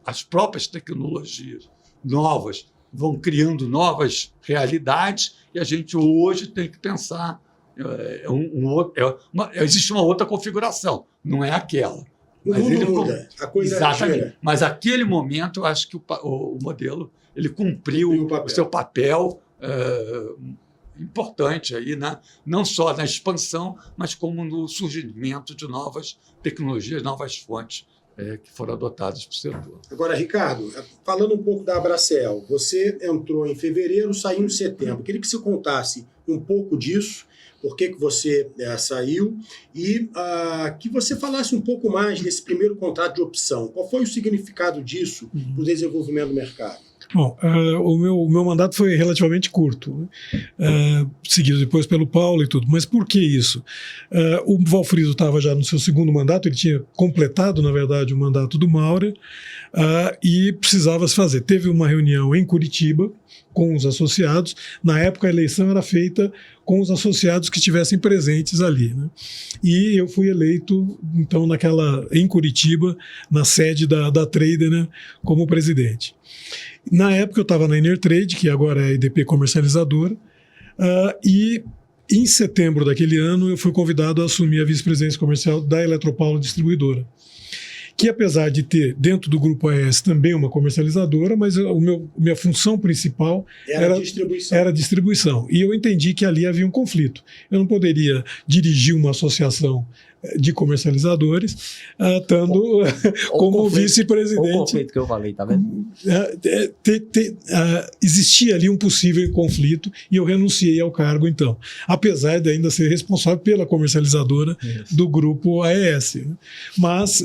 B: as próprias tecnologias novas vão criando novas realidades e a gente hoje tem que pensar existe uma outra configuração, não é aquela.
A: O mundo muda, a coisa
B: exatamente.
A: Gira.
B: Mas aquele momento, eu acho que o modelo ele cumpriu o seu papel importante aí, né? Não só na expansão, mas como no surgimento de novas tecnologias, novas fontes que foram adotadas pelo setor.
A: Agora, Ricardo, falando um pouco da Abracel, você entrou em fevereiro, saiu em setembro. Queria que você contasse um pouco disso, por que você saiu, e que você falasse um pouco mais desse primeiro contrato de opção. Qual foi o significado disso para o desenvolvimento do mercado?
C: Bom, o meu mandato foi relativamente curto, né? Seguido depois pelo Paulo e tudo. Mas por que isso? O Valfrido estava já no seu segundo mandato, ele tinha completado, na verdade, o mandato do Maurer, e precisava se fazer. Teve uma reunião em Curitiba com os associados. Na época, a eleição era feita com os associados que estivessem presentes ali, né? E eu fui eleito, então, em Curitiba, na sede da Trader, né, como presidente. Na época eu estava na Enertrade, que agora é a EDP comercializadora, e em setembro daquele ano eu fui convidado a assumir a vice-presidência comercial da Eletropaulo Distribuidora, que apesar de ter dentro do Grupo AES também uma comercializadora, mas minha função principal era distribuição. E eu entendi que ali havia um conflito. Eu não poderia dirigir uma associação de comercializadores, estando como vice-presidente.
D: O conflito que eu falei, tá vendo?
C: Existia ali um possível conflito e eu renunciei ao cargo, então, apesar de ainda ser responsável pela comercializadora do grupo AES. Né? Mas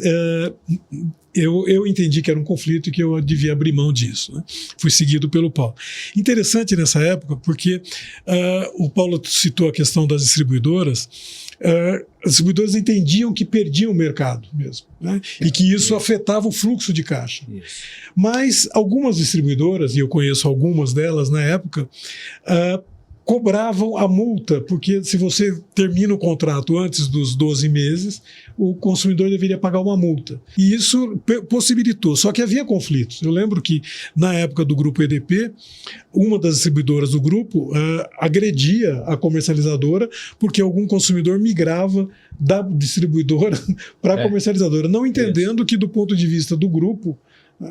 C: eu entendi que era um conflito e que eu devia abrir mão disso. Né? Fui seguido pelo Paulo. Interessante nessa época, porque o Paulo citou a questão das distribuidoras. As distribuidoras entendiam que perdiam o mercado mesmo, né? E que isso afetava o fluxo de caixa. Isso. Mas algumas distribuidoras, e eu conheço algumas delas na época, cobravam a multa, porque se você termina o contrato antes dos 12 meses, o consumidor deveria pagar uma multa. E isso possibilitou, só que havia conflitos. Eu lembro que, na época do grupo EDP, uma das distribuidoras do grupo agredia a comercializadora porque algum consumidor migrava da distribuidora para a comercializadora, não entendendo que, do ponto de vista do grupo,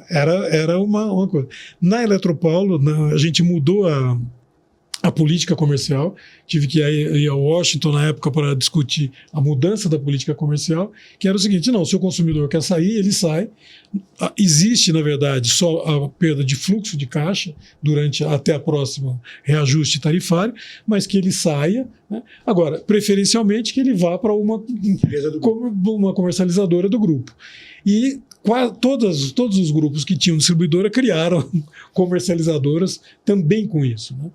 C: era uma coisa. Na Eletropaulo, a gente mudou a política comercial, tive que ir a Washington na época para discutir a mudança da política comercial, que era o seguinte: não, se o consumidor quer sair, ele sai. Existe, na verdade, só a perda de fluxo de caixa até a próxima reajuste tarifário, mas que ele saia, né? Agora, preferencialmente que ele vá para uma comercializadora do grupo. E todos os grupos que tinham distribuidora criaram comercializadoras também com isso. Né?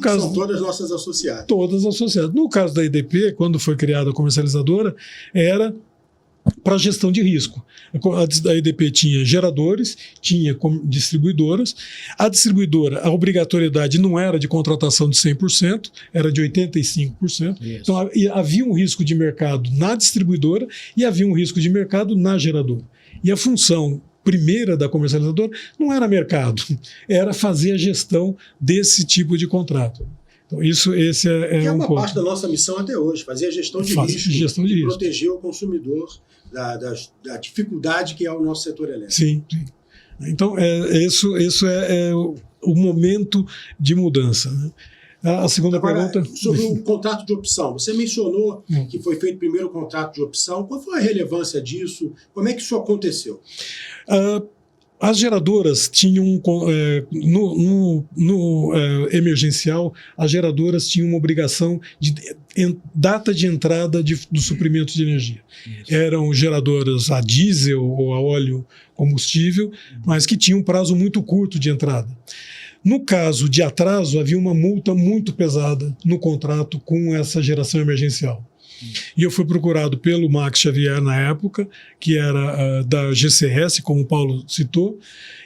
A: São todas nossas associadas.
C: Todas associadas. No caso da EDP, quando foi criada a comercializadora, era para gestão de risco. A EDP tinha geradores, tinha distribuidoras. A distribuidora, a obrigatoriedade não era de contratação de 100%, era de 85%. Isso. Então havia um risco de mercado na distribuidora e havia um risco de mercado na geradora. E a função primeira da comercializadora não era mercado, era fazer a gestão desse tipo de contrato. Então, esse é
A: uma parte da nossa missão até hoje, fazer a gestão de risco e proteger o consumidor da dificuldade que é o nosso setor elétrico.
C: Sim. Então, isso é o momento de mudança. Né? A segunda
A: Agora,
C: pergunta...
A: sobre o contrato de opção. Você mencionou que foi feito primeiro o contrato de opção. Qual foi a relevância disso? Como é que isso aconteceu?
C: As geradoras tinham, no emergencial, as geradoras tinham uma obrigação de data de entrada dos suprimentos de energia. Isso. Eram geradoras a diesel ou a óleo combustível, mas que tinham um prazo muito curto de entrada. No caso de atraso, havia uma multa muito pesada no contrato com essa geração emergencial. E eu fui procurado pelo Max Xavier na época, que era da GCS, como o Paulo citou,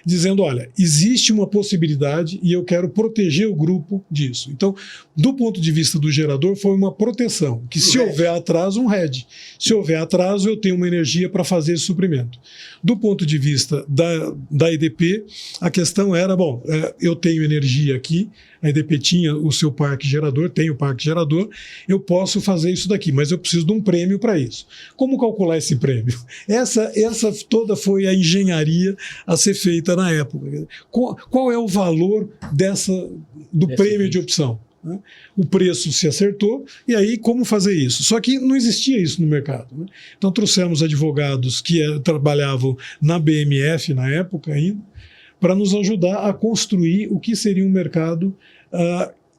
C: dizendo, olha, existe uma possibilidade e eu quero proteger o grupo disso. Então, do ponto de vista do gerador, foi uma proteção, que se houver atraso, um hedge. Se houver atraso, eu tenho uma energia para fazer esse suprimento. Do ponto de vista da EDP, a questão era, bom, eu tenho energia aqui, a EDP tinha o seu parque gerador, tem o parque gerador, eu posso fazer isso daqui, mas eu preciso de um prêmio para isso. Como calcular esse prêmio? Essa toda foi a engenharia a ser feita na época. Qual é o valor do prêmio de opção? Né? O preço se acertou, e aí como fazer isso? Só que não existia isso no mercado. Né? Então trouxemos advogados que trabalhavam na BMF na época ainda, para nos ajudar a construir o que seria um mercado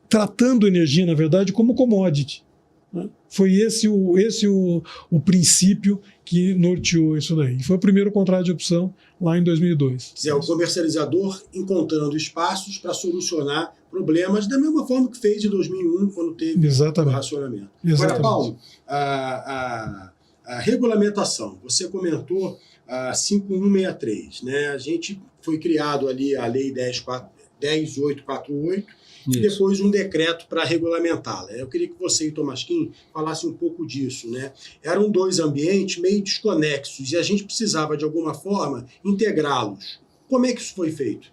C: tratando energia, na verdade, como commodity. Né? Foi esse o princípio que norteou isso daí. E foi o primeiro contrato de opção lá em 2002.
A: Quer dizer, o comercializador encontrando espaços para solucionar problemas, da mesma forma que fez em 2001, quando teve o racionamento. Agora, Paulo, a regulamentação, você comentou a 5163, né? A gente foi criado ali a Lei 10.848, e depois um decreto para regulamentá-la. Eu queria que você e o Tomasquim falassem um pouco disso, né? Eram dois ambientes meio desconexos e a gente precisava, de alguma forma, integrá-los. Como é que isso foi feito?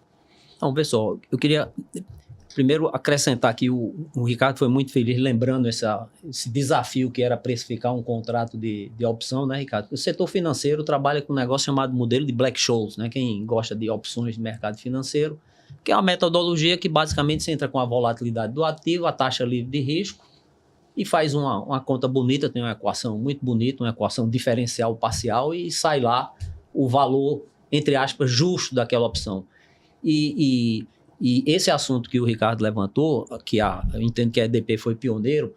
D: Então, pessoal, eu queria primeiro acrescentar que o Ricardo foi muito feliz lembrando esse desafio que era precificar um contrato de opção, né, Ricardo? O setor financeiro trabalha com um negócio chamado modelo de Black-Scholes, né? Quem gosta de opções de mercado financeiro, que é uma metodologia que basicamente você entra com a volatilidade do ativo, a taxa livre de risco, e faz uma conta bonita, tem uma equação muito bonita, uma equação diferencial parcial, e sai lá o valor, entre aspas, justo daquela opção. E esse assunto que o Ricardo levantou, que eu entendo que a EDP foi pioneiro,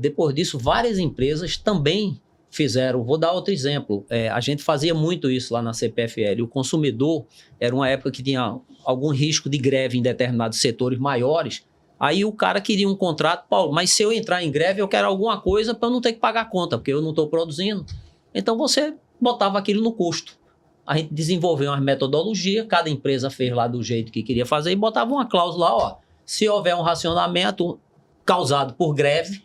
D: depois disso várias empresas também fizeram. Vou dar outro exemplo. A gente fazia muito isso lá na CPFL. O consumidor era uma época que tinha algum risco de greve em determinados setores maiores. Aí o cara queria um contrato, Paulo, mas se eu entrar em greve eu quero alguma coisa para eu não ter que pagar a conta, porque eu não estou produzindo. Então você botava aquilo no custo. A gente desenvolveu uma metodologia, cada empresa fez lá do jeito que queria fazer e botava uma cláusula, ó, se houver um racionamento causado por greve,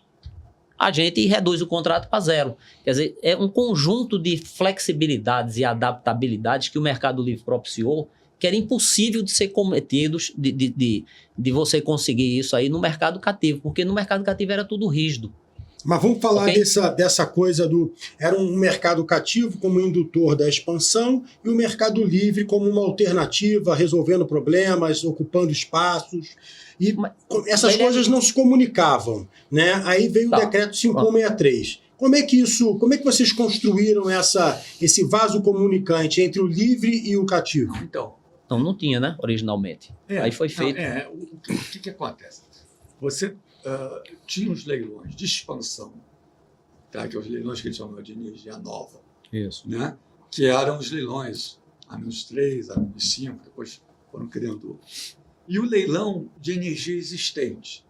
D: a gente reduz o contrato para zero. Quer dizer, é um conjunto de flexibilidades e adaptabilidades que o Mercado Livre propiciou, que era impossível de ser cometidos, de você conseguir isso aí no mercado cativo, porque no mercado cativo era tudo rígido.
A: Mas vamos falar dessa coisa era um mercado cativo como indutor da expansão e o mercado livre como uma alternativa, resolvendo problemas, ocupando espaços. E essas coisas não se comunicavam, né? Aí veio o decreto 5163. Como é que vocês construíram esse vaso comunicante entre o livre e o cativo?
D: Então não tinha, né, originalmente. Aí foi feito.
B: O que acontece? Você tinha os leilões de expansão, tá? Que é os leilões que eles chamam de energia nova.
D: Isso.
B: Né? Que eram os leilões A-3, A-5, depois foram criando. E o leilão de energia existente,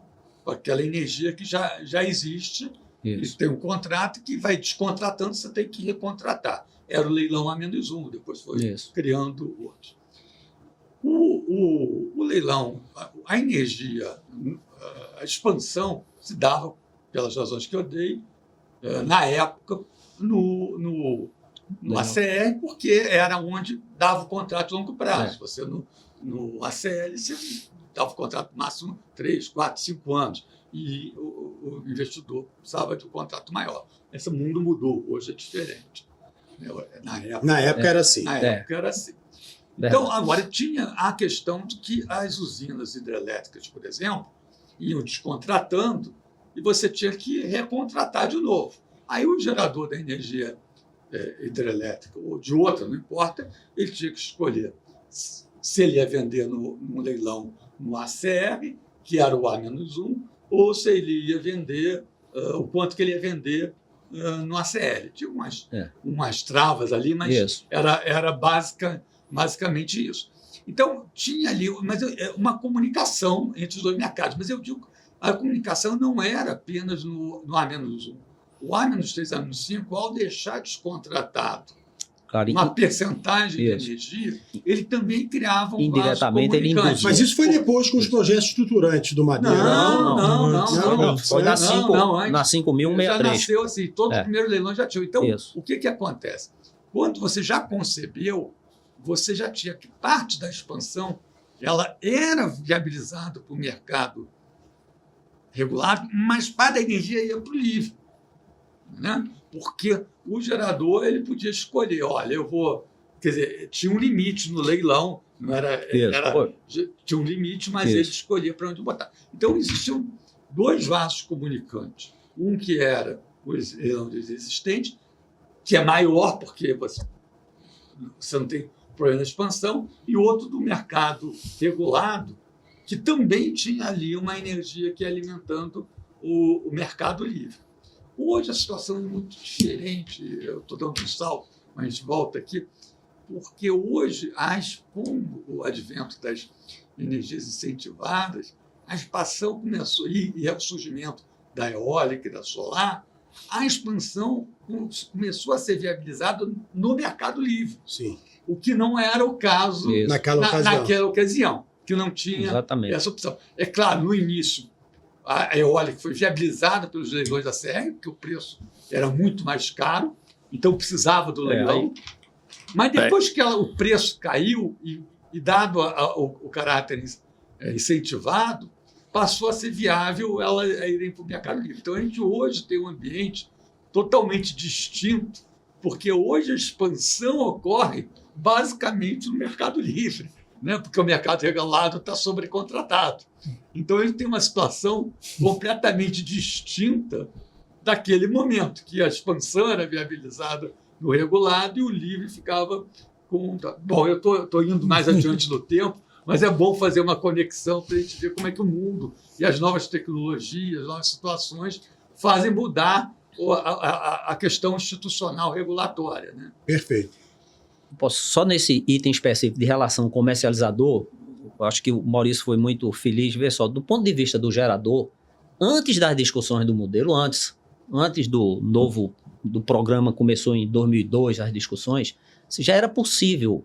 B: aquela energia que já existe, e tem um contrato que vai descontratando, você tem que recontratar. Era o leilão A-1, depois foi criando outros. O leilão, a energia, a expansão se dava, pelas razões que eu dei, na época, no ACL, porque era onde dava o contrato de longo prazo. Você no ACL, você dava o contrato máximo 3, 4, 5 anos. E o investidor precisava de um contrato maior. Esse mundo mudou, hoje é diferente.
A: Na época era assim.
B: Na época era assim. Então, agora tinha a questão de que as usinas hidrelétricas, por exemplo, iam descontratando e você tinha que recontratar de novo. Aí o gerador da energia hidrelétrica ou de outra, não importa, ele tinha que escolher se ele ia vender no leilão no ACR, que era o A-1, ou se ele ia vender, o quanto que ele ia vender no ACL. Tinha umas travas ali, mas era basicamente isso. Então, tinha ali uma comunicação entre os dois mercados. Mas eu digo, a comunicação não era apenas no A-1. O A-3, A-5, ao deixar descontratado uma percentagem de energia, ele também criava um vaso comunicante.
A: Mas isso foi depois com os projetos estruturantes do Madeira.
B: Não.
D: Foi na 5.163.
B: Já nasceu assim, todo o primeiro leilão já tinha. Então, o que acontece? Quando você já concebeu, você já tinha que parte da expansão ela era viabilizada para o mercado regulado, mas parte da energia ia para o livre. Né? Porque o gerador ele podia escolher, olha, eu vou... Quer dizer, tinha um limite no leilão, não tinha um limite, mas ele escolhia para onde botar. Então, existiam dois vasos comunicantes. Um que era o leilão existente, que é maior, porque você não tem problema de expansão, e outro do mercado regulado, que também tinha ali uma energia que ia alimentando o mercado livre. Hoje a situação é muito diferente, eu estou dando um salto, mas a gente volta aqui, porque hoje, com o advento das energias incentivadas, a expansão começou, e o surgimento da eólica e da solar, a expansão começou a ser viabilizada no mercado livre.
A: Sim.
B: O que não era o caso naquela ocasião, que não tinha essa opção. É claro, no início, a eólica foi viabilizada pelos leilões da CR, porque o preço era muito mais caro, então precisava do leilão. Mas depois que o preço caiu, e dado o caráter incentivado, passou a ser viável ela ir para o mercado livre. Então, a gente hoje tem um ambiente totalmente distinto, porque hoje a expansão ocorre basicamente no mercado livre, né? Porque o mercado regulado está sobrecontratado. Então, ele tem uma situação completamente distinta daquele momento, que a expansão era viabilizada no regulado e o livre ficava com... Bom, eu estou indo mais adiante no tempo, mas é bom fazer uma conexão para a gente ver como é que o mundo e as novas tecnologias, as novas situações fazem mudar a questão institucional regulatória. Né?
A: Perfeito.
D: Só nesse item específico de relação comercializador, eu acho que o Maurício foi muito feliz. Vê só, do ponto de vista do gerador, antes das discussões do modelo, antes do programa, começou em 2002, as discussões, já era possível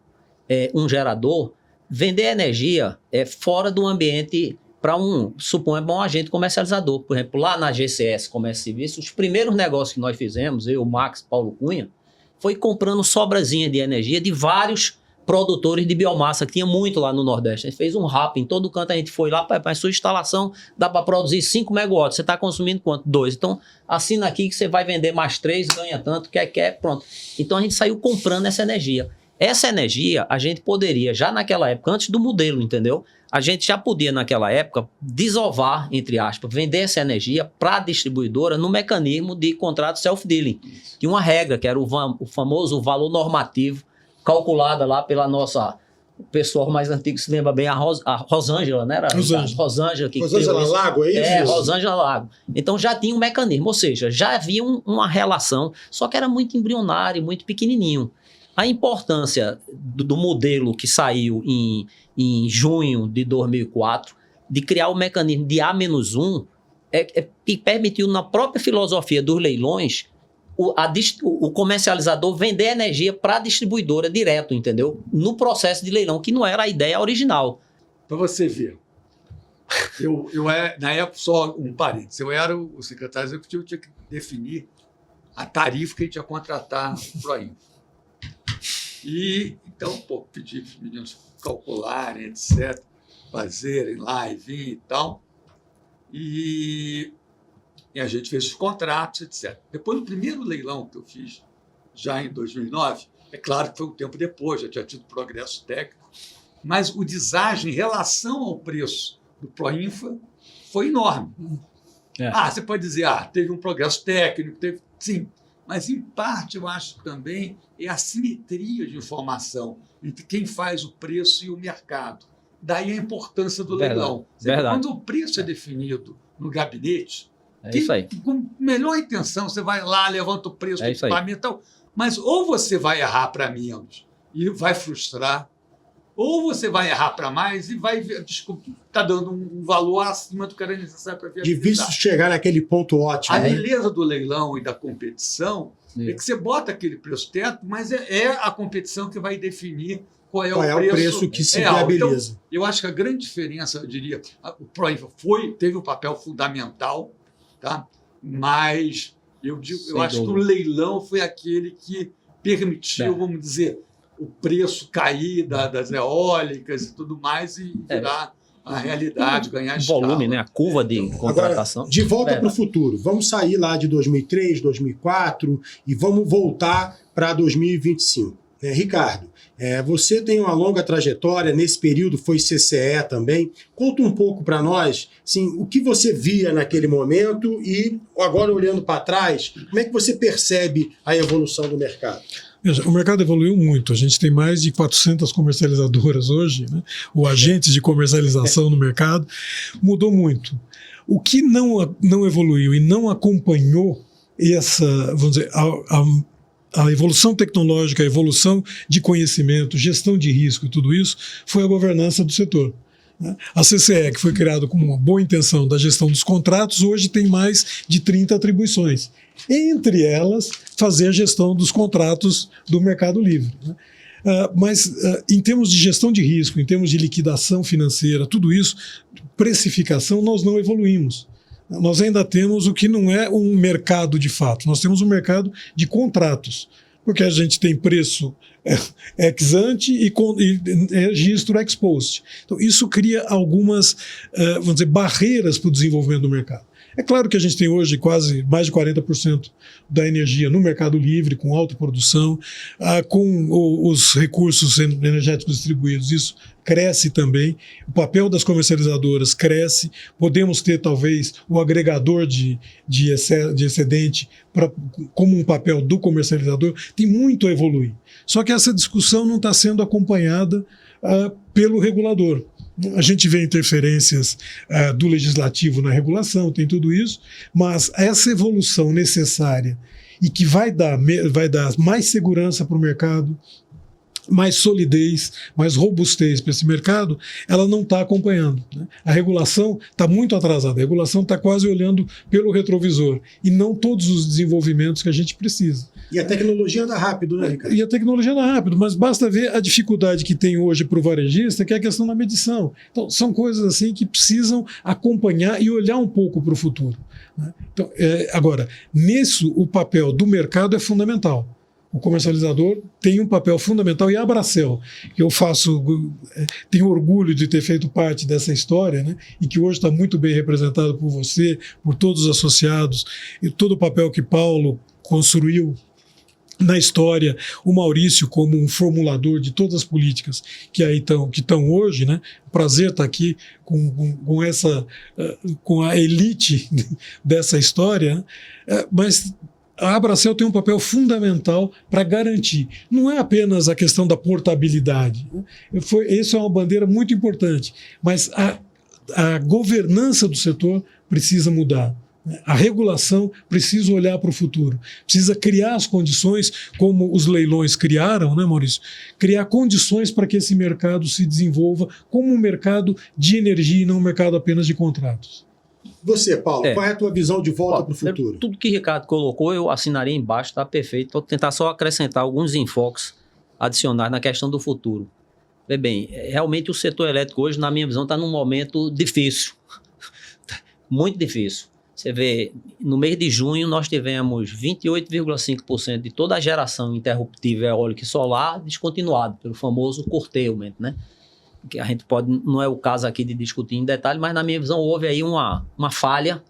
D: um gerador vender energia fora do ambiente para supõe um agente comercializador. Por exemplo, lá na GCS Comércio e Serviços, os primeiros negócios que nós fizemos, eu, Max, Paulo Cunha, foi comprando sobrazinha de energia de vários produtores de biomassa, que tinha muito lá no Nordeste. A gente fez um RAP, em todo canto a gente foi lá, para a sua instalação dá para produzir 5 megawatts, você está consumindo quanto? 2. Então, assina aqui que você vai vender mais 3, ganha tanto, quer, pronto. Então, a gente saiu comprando essa energia. Essa energia, a gente poderia, já naquela época, antes do modelo, entendeu? A gente já podia, naquela época, desovar, entre aspas, vender essa energia para a distribuidora no mecanismo de contrato self-dealing. Tinha uma regra, que era o famoso valor normativo, calculada lá pela nossa... O pessoal mais antigo se lembra bem, a Rosângela, né? Rosângela
A: Lago, é isso?
D: Rosângela Lago. Então já tinha um mecanismo, ou seja, já havia uma relação, só que era muito embrionário, muito pequenininho. A importância do modelo que saiu em junho de 2004, de criar o mecanismo de A-1, que permitiu, na própria filosofia dos leilões, o comercializador vender energia para a distribuidora direto, entendeu? No processo de leilão, que não era a ideia original.
B: Para você ver, na época, só um parênteses, eu era o secretário executivo, tinha que definir a tarifa que a gente ia contratar para a Info. E, então, pedi para os meninos calcularem, etc., fazerem live e tal. E a gente fez os contratos, etc. Depois do primeiro leilão que eu fiz, já em 2009, é claro que foi um tempo depois, já tinha tido progresso técnico, mas o deságio em relação ao preço do Proinfa foi enorme.
D: É.
B: Você pode dizer, teve um progresso técnico, sim, mas em parte eu acho também é a simetria de informação entre quem faz o preço e o mercado. Daí a importância do leilão. Quando o preço é definido no gabinete,
D: isso aí.
B: Com melhor intenção, você vai lá, levanta o preço do equipamento e tal, mas ou você vai errar para menos e vai frustrar, ou você vai errar para mais e vai está dando um valor acima do que era necessário para viabilizar.
A: Difícil chegar naquele ponto ótimo.
B: A beleza do leilão e da competição é que você bota aquele preço teto, mas é a competição que vai definir qual é o preço
A: que se viabiliza.
B: Então, eu acho que a grande diferença, eu diria, o PROINFRA teve um papel fundamental, tá? Mas eu acho que o leilão foi aquele que permitiu, vamos dizer, o preço cair das eólicas e tudo mais e virar a realidade, ganhar escala.
D: Volume, né? A curva de contratação.
A: Agora, de volta para o futuro. Vamos sair lá de 2003, 2004 e vamos voltar para 2025. Ricardo, você tem uma longa trajetória, nesse período foi CCE também. Conta um pouco para nós, assim, o que você via naquele momento e agora olhando para trás, como é que você percebe a evolução do mercado?
C: O mercado evoluiu muito. A gente tem mais de 400 comercializadoras hoje, né? Ou agentes de comercialização no mercado. Mudou muito. O que não evoluiu e não acompanhou essa, vamos dizer, a evolução tecnológica, a evolução de conhecimento, gestão de risco e tudo isso, foi a governança do setor. A CCE, que foi criada com uma boa intenção da gestão dos contratos, hoje tem mais de 30 atribuições. Entre elas, fazer a gestão dos contratos do Mercado Livre. Mas, em termos de gestão de risco, em termos de liquidação financeira, tudo isso, precificação, nós não evoluímos. Nós ainda temos o que não é um mercado de fato, nós temos um mercado de contratos, porque a gente tem preço ex ante e registro ex post. Então, isso cria algumas, vamos dizer, barreiras para o desenvolvimento do mercado. É claro que a gente tem hoje quase mais de 40% da energia no mercado livre, com alta produção, com os recursos energéticos distribuídos, isso cresce também, o papel das comercializadoras cresce, podemos ter talvez o agregador de excedente como um papel do comercializador, tem muito a evoluir. Só que essa discussão não está sendo acompanhada pelo regulador. A gente vê interferências do legislativo na regulação, tem tudo isso, mas essa evolução necessária e que vai dar mais segurança para o mercado, mais solidez, mais robustez para esse mercado, ela não está acompanhando. A regulação está muito atrasada, a regulação está quase olhando pelo retrovisor e não todos os desenvolvimentos que a gente precisa.
A: E a tecnologia anda rápido, né, Ricardo?
C: E a tecnologia anda rápido, mas basta ver a dificuldade que tem hoje para o varejista, que é a questão da medição. Então, são coisas assim que precisam acompanhar e olhar um pouco para o futuro. Então, agora, nisso, o papel do mercado é fundamental. O comercializador tem um papel fundamental, e a Abracel, que eu tenho orgulho de ter feito parte dessa história, né, e que hoje está muito bem representado por você, por todos os associados, e todo o papel que Paulo construiu na história, o Maurício como um formulador de todas as políticas que aí estão hoje, né? Prazer estar aqui com a elite dessa história, mas a Abracel tem um papel fundamental para garantir. Não é apenas a questão da portabilidade. Isso é uma bandeira muito importante, mas a governança do setor precisa mudar. A regulação precisa olhar para o futuro, precisa criar as condições, como os leilões criaram, né, Maurício? Criar condições para que esse mercado se desenvolva como um mercado de energia e não um mercado apenas de contratos.
A: Você, Paulo, qual é a tua visão de volta para o futuro?
D: Tudo que o Ricardo colocou, eu assinaria embaixo, está perfeito. Vou tentar só acrescentar alguns enfoques adicionais na questão do futuro. Bem, realmente o setor elétrico hoje, na minha visão, está num momento difícil, muito difícil. Você vê, no mês de junho nós tivemos 28,5% de toda a geração interruptível eólica e solar descontinuada pelo famoso curtailment, né? Que a gente não é o caso aqui de discutir em detalhe, mas na minha visão houve aí uma falha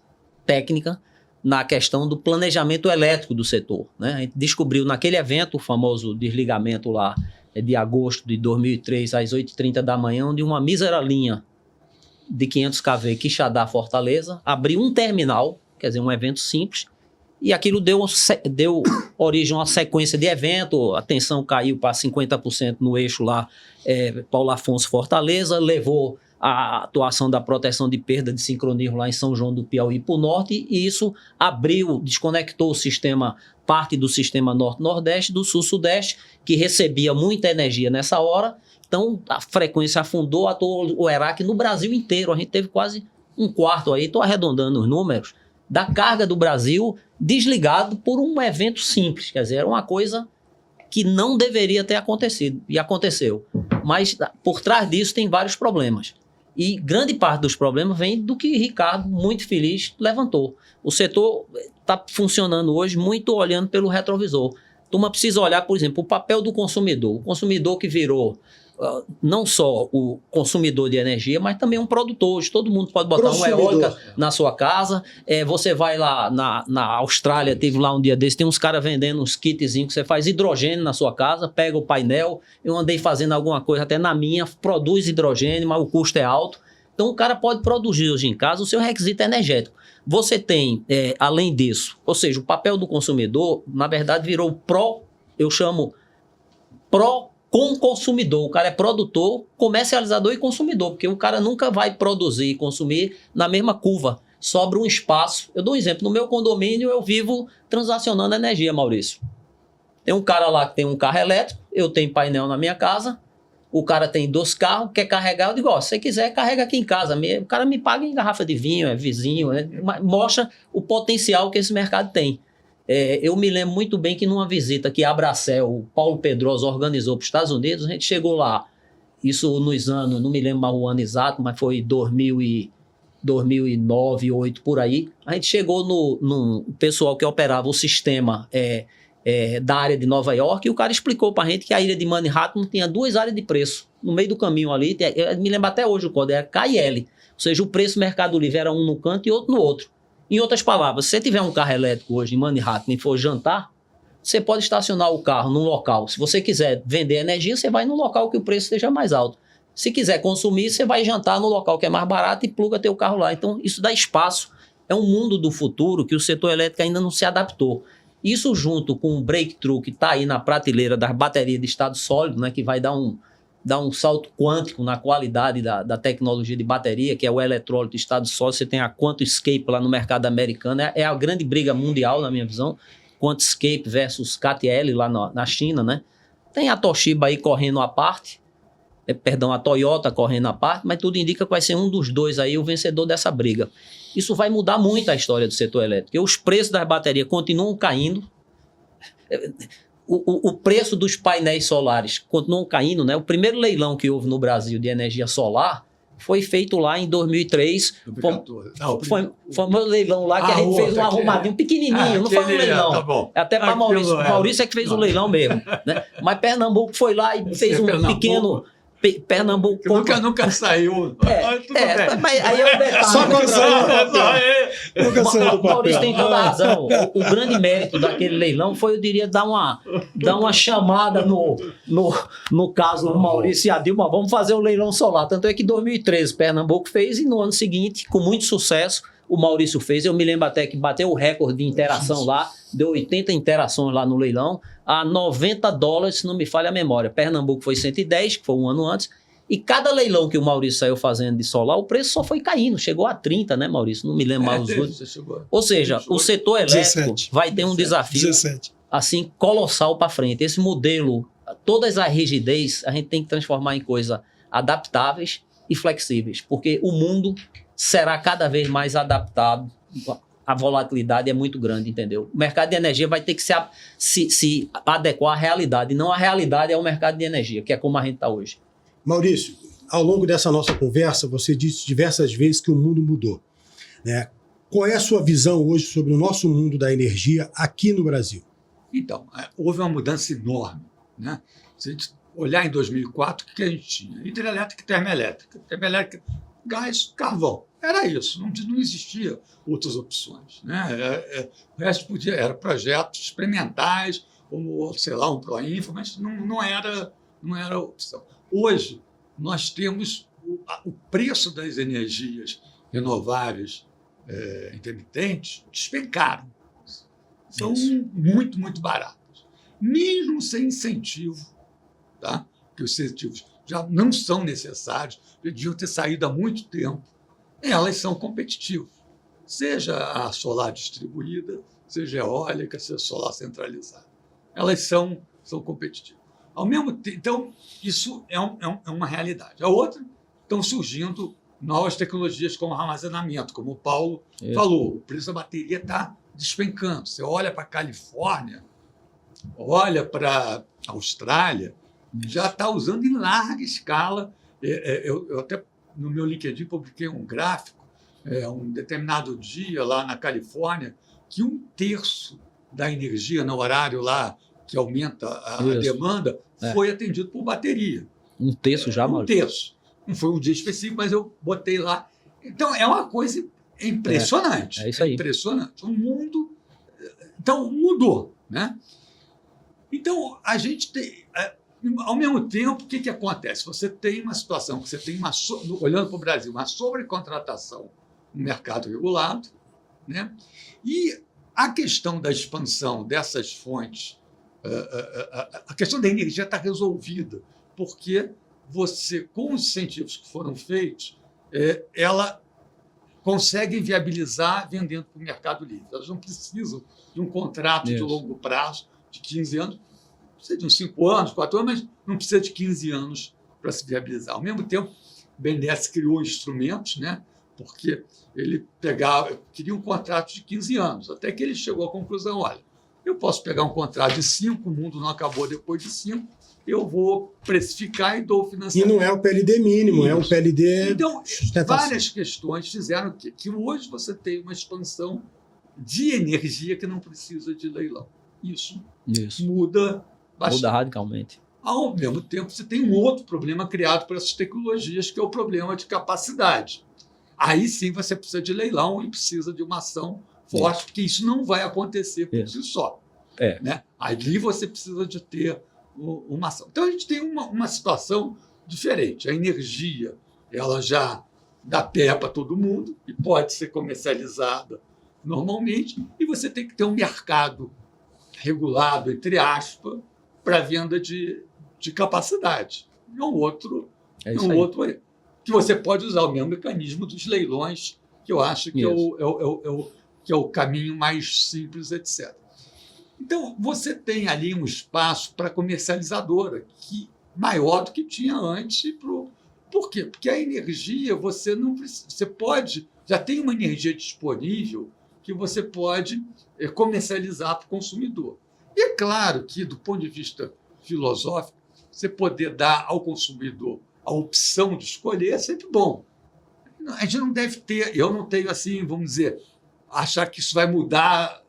D: técnica na questão do planejamento elétrico do setor, né? A gente descobriu naquele evento, o famoso desligamento lá de agosto de 2003 às 8h30 da manhã, onde uma mísera linha de 500 kV Quixadá Fortaleza, abriu um terminal, quer dizer, um evento simples, e aquilo deu origem a uma sequência de eventos, a tensão caiu para 50% no eixo lá, Paulo Afonso Fortaleza, levou a atuação da proteção de perda de sincronismo lá em São João do Piauí para o norte, e isso desconectou o sistema, parte do sistema norte-nordeste, do sul-sudeste, que recebia muita energia nessa hora. Então a frequência afundou, atuou o ERAC no Brasil inteiro. A gente teve quase um quarto aí, estou arredondando os números, da carga do Brasil desligado por um evento simples. Quer dizer, era uma coisa que não deveria ter acontecido, e aconteceu. Mas por trás disso tem vários problemas. E grande parte dos problemas vem do que Ricardo, muito feliz, levantou. O setor está funcionando hoje muito olhando pelo retrovisor. A turma precisa olhar, por exemplo, o papel do consumidor. O consumidor que virou não só o consumidor de energia, mas também um produtor. Hoje todo mundo pode botar uma eólica na sua casa. Você vai lá na Austrália, teve lá um dia desse, tem uns caras vendendo uns kitzinhos que você faz hidrogênio na sua casa, pega o painel. Eu andei fazendo alguma coisa até na minha, produz hidrogênio, mas o custo é alto. Então o cara pode produzir hoje em casa o seu requisito energético. Você tem, além disso, ou seja, o papel do consumidor, na verdade, virou eu chamo com o consumidor. O cara é produtor, comercializador e consumidor, porque o cara nunca vai produzir e consumir na mesma curva. Sobra um espaço. Eu dou um exemplo. No meu condomínio, eu vivo transacionando energia, Maurício. Tem um cara lá que tem um carro elétrico, eu tenho painel na minha casa, o cara tem 2 carros, quer carregar, eu digo, se você quiser, carrega aqui em casa. O cara me paga em garrafa de vinho, é vizinho, mostra o potencial que esse mercado tem. Eu me lembro muito bem que numa visita que a Abracel, o Paulo Pedrosa, organizou para os Estados Unidos, a gente chegou lá, isso nos anos, não me lembro mais o ano exato, mas foi 2009, 2008, por aí. A gente chegou no pessoal que operava o sistema da área de Nova York, e o cara explicou para a gente que a ilha de Manhattan tinha 2 áreas de preço. No meio do caminho ali, eu me lembro até hoje o código, era K e L. Ou seja, o preço Mercado Livre era um no canto e outro no outro. Em outras palavras, se você tiver um carro elétrico hoje em Manhattan e for jantar, você pode estacionar o carro num local. Se você quiser vender energia, você vai no local que o preço esteja mais alto. Se quiser consumir, você vai jantar no local que é mais barato e pluga teu carro lá. Então, isso dá espaço. É um mundo do futuro que o setor elétrico ainda não se adaptou. Isso junto com o breakthrough que está aí na prateleira das baterias de estado sólido, né, que vai dar um salto quântico na qualidade da tecnologia de bateria, que é o eletrólito de estado sólido. Você tem a QuantoScape lá no mercado americano, é a grande briga mundial, na minha visão, QuantoScape versus KTL lá na China, né? Tem a Toshiba aí correndo à parte, a Toyota correndo à parte, mas tudo indica que vai ser um dos dois aí o vencedor dessa briga. Isso vai mudar muito a história do setor elétrico, porque os preços das baterias continuam caindo, o preço dos painéis solares continuam caindo, né? O primeiro leilão que houve no Brasil de energia solar foi feito lá em 2003. Foi um leilão lá que a gente fez um arrumadinho pequenininho, não foi um leilão. Tá bom. Até para Maurício. Maurício é que fez o leilão mesmo, né? Mas Pernambuco foi lá e fez um pequeno... Pernambuco
B: nunca saiu.
D: Mas aí é um detalhe. Só Maurício tem toda a razão. O grande mérito daquele leilão foi, eu diria, dar uma chamada no caso do Maurício e a Dilma, vamos fazer um leilão solar. Tanto é que em 2013 Pernambuco fez, e no ano seguinte, com muito sucesso, o Maurício fez. Eu me lembro até que bateu o recorde de interação lá, deu 80 interações lá no leilão, a $90, se não me falha a memória. Pernambuco foi 110, que foi um ano antes, e cada leilão que o Maurício saiu fazendo de solar, o preço só foi caindo, chegou a 30, né, Maurício? Não me lembro mais os outros. Ou seja, o setor elétrico 17, vai ter um desafio 17. Assim colossal para frente. Esse modelo, todas as rigidez, a gente tem que transformar em coisas adaptáveis e flexíveis, porque o mundo será cada vez mais adaptado. A volatilidade é muito grande, entendeu? O mercado de energia vai ter que se adequar à realidade, e não a realidade é o mercado de energia, que é como a gente está hoje.
A: Maurício, ao longo dessa nossa conversa, você disse diversas vezes que o mundo mudou, né? Qual é a sua visão hoje sobre o nosso mundo da energia aqui no Brasil?
B: Então, houve uma mudança enorme, né? Se a gente olhar em 2004, o que a gente tinha? Hidrelétrica e termoelétrica. Termoelétrica, gás, carvão. Era isso, não existia outras opções, né? O resto era projetos experimentais, como, sei lá, um Proinfra, mas não era opção. Hoje, nós temos o preço das energias renováveis intermitentes despencaram. São muito, muito baratas. Mesmo sem incentivo, tá? Que os incentivos já não são necessários, já deviam ter saído há muito tempo, elas são competitivas. Seja a solar distribuída, seja a eólica, seja a solar centralizada. Elas são competitivas. Ao mesmo tempo, então, isso é uma realidade. A outra, estão surgindo novas tecnologias como armazenamento, como o Paulo falou. O preço da bateria está despencando. Você olha para a Califórnia, olha para a Austrália, já está usando em larga escala. Eu até no meu LinkedIn publiquei um gráfico, um determinado dia lá na Califórnia, que 1/3 da energia no horário lá que aumenta a demanda foi atendido por bateria.
D: 1/3 já, Maurício?
B: 1/3. Não foi um dia específico, mas eu botei lá. Então, é uma coisa impressionante.
D: É isso aí.
B: Impressionante. O mundo então, mudou, né? Então, a gente tem... Ao mesmo tempo, o que acontece? Você tem uma situação que você tem, olhando para o Brasil, uma sobrecontratação no mercado regulado, né? E a questão da expansão dessas fontes, a questão da energia está resolvida, porque você, com os incentivos que foram feitos, ela consegue viabilizar vendendo para o mercado livre. Elas não precisam de um contrato de longo prazo, de 15 anos, precisa de uns 5 anos, 4 anos, mas não precisa de 15 anos para se viabilizar. Ao mesmo tempo, o BNDES criou instrumentos, né? Porque ele queria um contrato de 15 anos, até que ele chegou à conclusão, olha, eu posso pegar um contrato de 5, o mundo não acabou depois de 5, eu vou precificar e dou o financiamento.
A: E não é o PLD mínimo, é um PLD...
B: Então, várias questões fizeram que hoje você tem uma expansão de energia que não precisa de leilão. Isso. Muda bastante.
D: Muda radicalmente.
B: Ao mesmo tempo, você tem um outro problema criado por essas tecnologias, que é o problema de capacidade. Aí sim você precisa de leilão e precisa de uma ação forte, porque isso não vai acontecer por si só. Né? Ali você precisa de ter uma ação. Então, a gente tem uma situação diferente. A energia ela já dá pé para todo mundo e pode ser comercializada normalmente, e você tem que ter um mercado regulado, entre aspas, para venda de capacidade. É um outro que você pode usar o mesmo mecanismo dos leilões, que eu acho que é o caminho mais simples, etc. Então, você tem ali um espaço para comercializadora maior do que tinha antes. Por quê? Porque a energia, você não precisa, você pode, já tem uma energia disponível que você pode comercializar para o consumidor. E é claro que, do ponto de vista filosófico, você poder dar ao consumidor a opção de escolher é sempre bom. A gente não deve ter, eu não tenho assim, vamos dizer, achar que isso vai mudar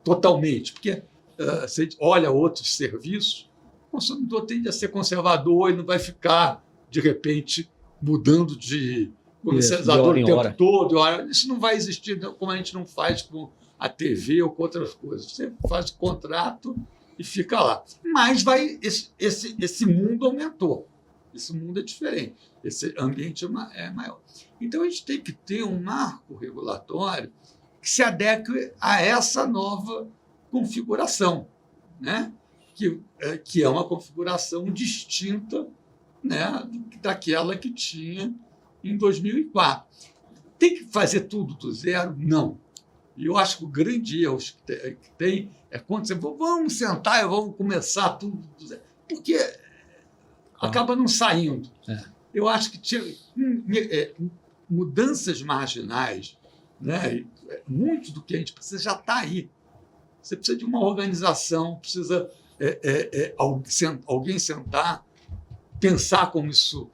B: totalmente, porque você olha outros serviços, o consumidor tende a ser conservador e não vai ficar, de repente, mudando de comercializador o tempo todo. Isso não vai existir, como a gente não faz com a TV ou com outras coisas. Você faz o contrato e fica lá. Mas esse mundo aumentou. Esse mundo é diferente. Esse ambiente é maior. Então, a gente tem que ter um marco regulatório que se adeque a essa nova configuração, né? Que é uma configuração distinta, né, daquela que tinha em 2004. Tem que fazer tudo do zero? Não. E eu acho que o grande erro que tem é quando você vamos sentar e vamos começar tudo do zero. Porque acaba não saindo. Eu acho que tinha mudanças marginais, né? Muito do que a gente precisa já está aí. Você precisa de uma organização, precisa alguém sentar, pensar como isso...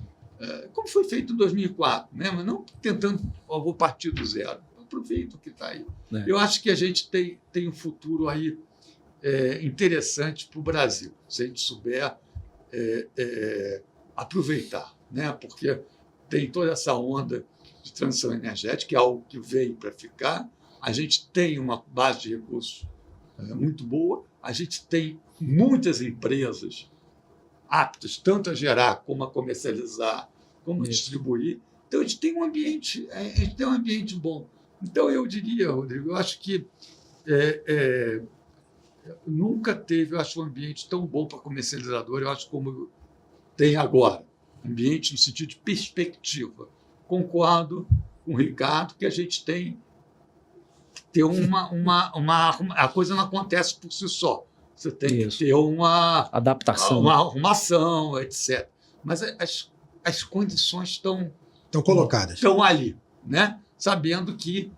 B: como foi feito em 2004, né? Mas não tentando, vou partir do zero. Aproveita o que está aí. Eu acho que a gente tem um futuro aí interessante para o Brasil, se a gente souber aproveitar, né? Porque tem toda essa onda de transição energética, que é algo que veio para ficar. A gente tem uma base de recursos muito boa, a gente tem muitas empresas aptas tanto a gerar como a comercializar como distribuir. Então, a gente tem um ambiente bom. Então, eu diria, Rodrigo, eu acho que nunca teve, eu acho, um ambiente tão bom para comercializador, eu acho, como tem agora. Ambiente no sentido de perspectiva. Concordo com o Ricardo que a gente tem que ter a coisa não acontece por si só. Você tem que ter uma
D: adaptação,
B: uma arrumação, etc. Mas as condições estão
A: colocadas.
B: Estão ali, né? Sabendo que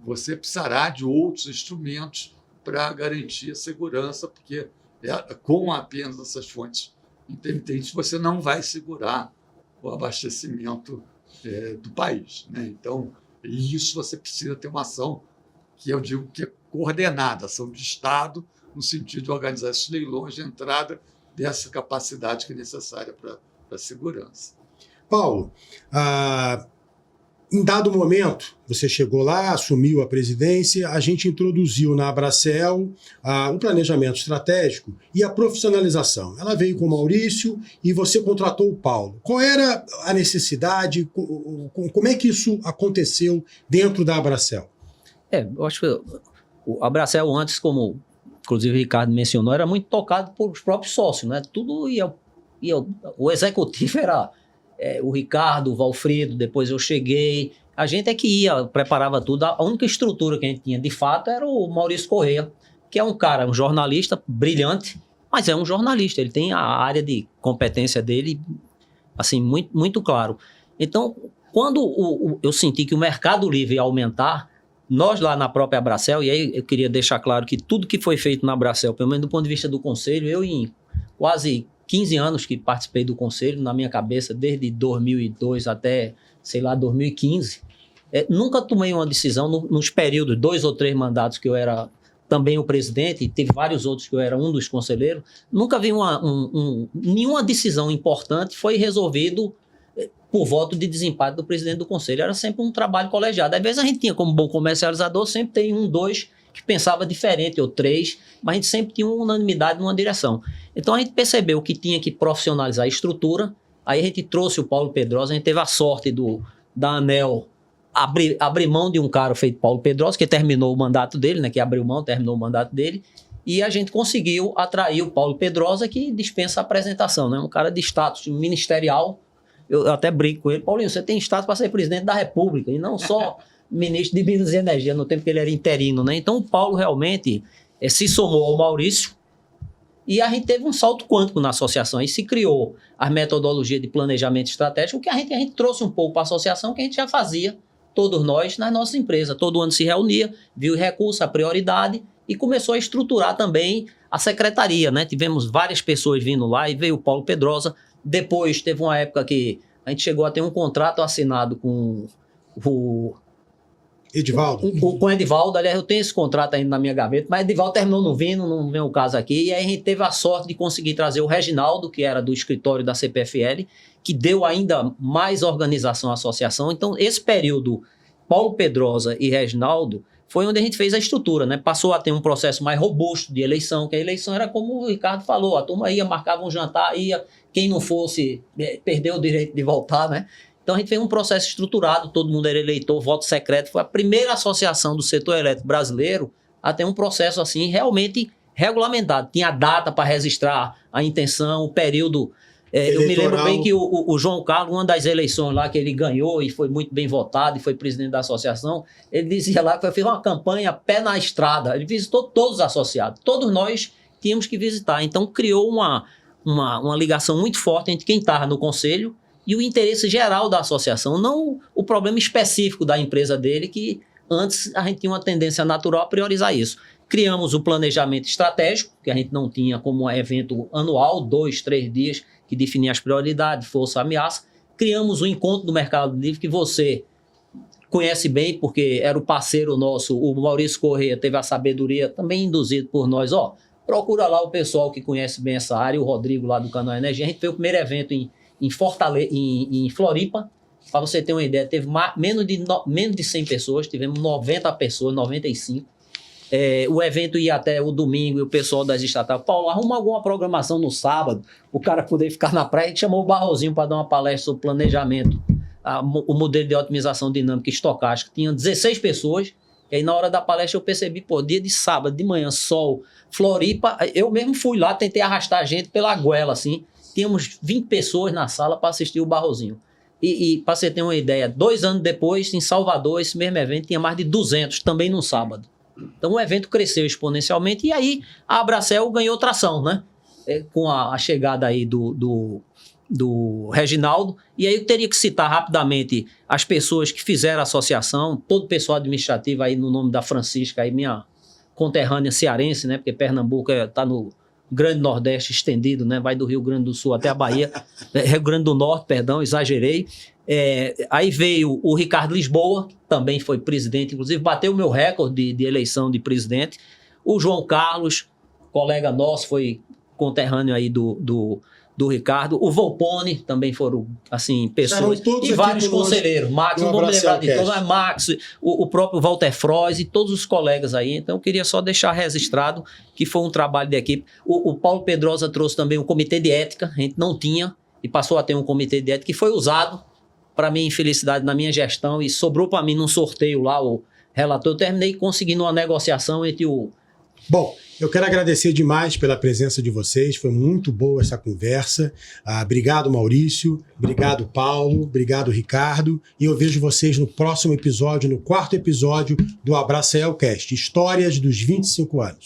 B: você precisará de outros instrumentos para garantir a segurança, porque com apenas essas fontes intermitentes você não vai segurar o abastecimento do país, né? Então, isso você precisa ter uma ação que eu digo que é coordenada, ação de Estado, no sentido de organizar esses leilões de entrada dessa capacidade que é necessária para a segurança.
A: Paulo, em dado momento, você chegou lá, assumiu a presidência, a gente introduziu na Abracel o planejamento estratégico e a profissionalização. Ela veio com o Maurício e você contratou o Paulo. Qual era a necessidade? Como é que isso aconteceu dentro da Abracel?
D: Eu acho que o Abracel antes, como inclusive o Ricardo mencionou, era muito tocado por os próprios sócios, né? Tudo ia o executivo era o Ricardo, o Valfrido, depois eu cheguei. A gente é que preparava tudo. A única estrutura que a gente tinha, de fato, era o Maurício Corrêa, que é um jornalista brilhante, mas é um jornalista. Ele tem a área de competência dele, assim, muito, muito claro. Então, quando eu senti que o mercado livre ia aumentar, nós lá na própria Abracel, e aí eu queria deixar claro que tudo que foi feito na Abracel, pelo menos do ponto de vista do conselho, eu em quase 15 anos que participei do conselho, na minha cabeça, desde 2002 até, 2015, nunca tomei uma decisão nos períodos, 2 ou 3 mandatos que eu era também o presidente, e teve vários outros que eu era um dos conselheiros, nunca vi nenhuma decisão importante foi resolvido por voto de desempate do presidente do conselho. Era sempre um trabalho colegiado. Às vezes a gente tinha, como bom comercializador, sempre tem 1, 2 que pensava diferente, ou 3, mas a gente sempre tinha uma unanimidade numa direção. Então a gente percebeu que tinha que profissionalizar a estrutura, aí a gente trouxe o Paulo Pedrosa, a gente teve a sorte da ANEEL abrir mão de um cara feito Paulo Pedrosa, que terminou o mandato dele, né, que abriu mão, terminou o mandato dele, e a gente conseguiu atrair o Paulo Pedrosa, que dispensa a apresentação, né, um cara de status ministerial. Eu até brinco com ele: Paulinho, você tem status para ser presidente da República, e não só ministro de Minas e Energia, no tempo que ele era interino, né? Então o Paulo realmente se somou ao Maurício, e a gente teve um salto quântico na associação. Aí se criou a metodologia de planejamento estratégico, que a gente trouxe um pouco para a associação, que a gente já fazia, todos nós, nas nossas empresas. Todo ano se reunia, viu o recurso, a prioridade, e começou a estruturar também a secretaria, né? Tivemos várias pessoas vindo lá, e veio o Paulo Pedrosa. Depois teve uma época que a gente chegou a ter um contrato assinado com o
A: Edivaldo.
D: Com o Edivaldo. Aliás, eu tenho esse contrato ainda na minha gaveta, mas Edivaldo terminou não vindo, não vem o caso aqui. E aí a gente teve a sorte de conseguir trazer o Reginaldo, que era do escritório da CPFL, que deu ainda mais organização à associação. Então, esse período, Paulo Pedrosa e Reginaldo, foi onde a gente fez a estrutura, né? Passou a ter um processo mais robusto de eleição, que a eleição era como o Ricardo falou: a turma ia, marcava um jantar, ia, quem não fosse, perdeu o direito de voltar, né? Então a gente fez um processo estruturado, todo mundo era eleitor, voto secreto. Foi a primeira associação do setor elétrico brasileiro a ter um processo assim realmente regulamentado. Tinha data para registrar a intenção, o período. Eu me lembro bem que o João Carlos, uma das eleições lá que ele ganhou e foi muito bem votado e foi presidente da associação, ele dizia lá que fez uma campanha pé na estrada. Ele visitou todos os associados, todos nós tínhamos que visitar. Então criou uma ligação muito forte entre quem estava no conselho e o interesse geral da associação, não o problema específico da empresa dele, que antes a gente tinha uma tendência natural a priorizar isso. Criamos o planejamento estratégico, que a gente não tinha como um evento anual, 2, 3 dias, que definia as prioridades, força, ameaça. Criamos o encontro do Mercado Livre, que você conhece bem, porque era o parceiro nosso, o Maurício Corrêa teve a sabedoria, também induzido por nós, procura lá o pessoal que conhece bem essa área, o Rodrigo lá do Canal Energia. A gente fez o primeiro evento em Floripa. Para você ter uma ideia, teve menos de 100 pessoas, tivemos 90 pessoas, 95. O evento ia até o domingo e o pessoal das estatais, Paulo, arruma alguma programação no sábado, o cara poder ficar na praia. A gente chamou o Barrozinho para dar uma palestra sobre planejamento, o modelo de otimização dinâmica estocástica. Tinha 16 pessoas, e aí na hora da palestra eu percebi, dia de sábado, de manhã, sol, Floripa, eu mesmo fui lá, tentei arrastar a gente pela goela, assim, tínhamos 20 pessoas na sala para assistir o Barrozinho. E para você ter uma ideia, 2 anos depois, em Salvador, esse mesmo evento tinha mais de 200, também no sábado. Então o evento cresceu exponencialmente e aí a Abracel ganhou tração, né? Com a chegada aí do Reginaldo. E aí eu teria que citar rapidamente as pessoas que fizeram a associação, todo o pessoal administrativo aí no nome da Francisca, aí minha conterrânea cearense, né? Porque Pernambuco está no Grande Nordeste estendido, né? Vai do Rio Grande do Sul até a Bahia, Rio Grande do Norte, perdão, exagerei. Aí veio o Ricardo Lisboa, que também foi presidente, inclusive bateu o meu recorde de eleição de presidente. O João Carlos, colega nosso, foi conterrâneo aí do Ricardo. O Volpone também foram, assim, pessoas. E vários conselheiros. Max, não vou me lembrar de todos, mas Max, o próprio Walter Frois e todos os colegas aí. Então, eu queria só deixar registrado que foi um trabalho de equipe. O Paulo Pedrosa trouxe também um comitê de ética, a gente não tinha, e passou a ter um comitê de ética que foi usado para minha infelicidade na minha gestão e sobrou para mim num sorteio lá o relator. Eu terminei conseguindo uma negociação entre o...
A: Bom, eu quero agradecer demais pela presença de vocês, foi muito boa essa conversa. Obrigado, Maurício, obrigado, Paulo, obrigado, Ricardo, e eu vejo vocês no próximo episódio, no 4º episódio do Abracel Cast, Histórias dos 25 anos.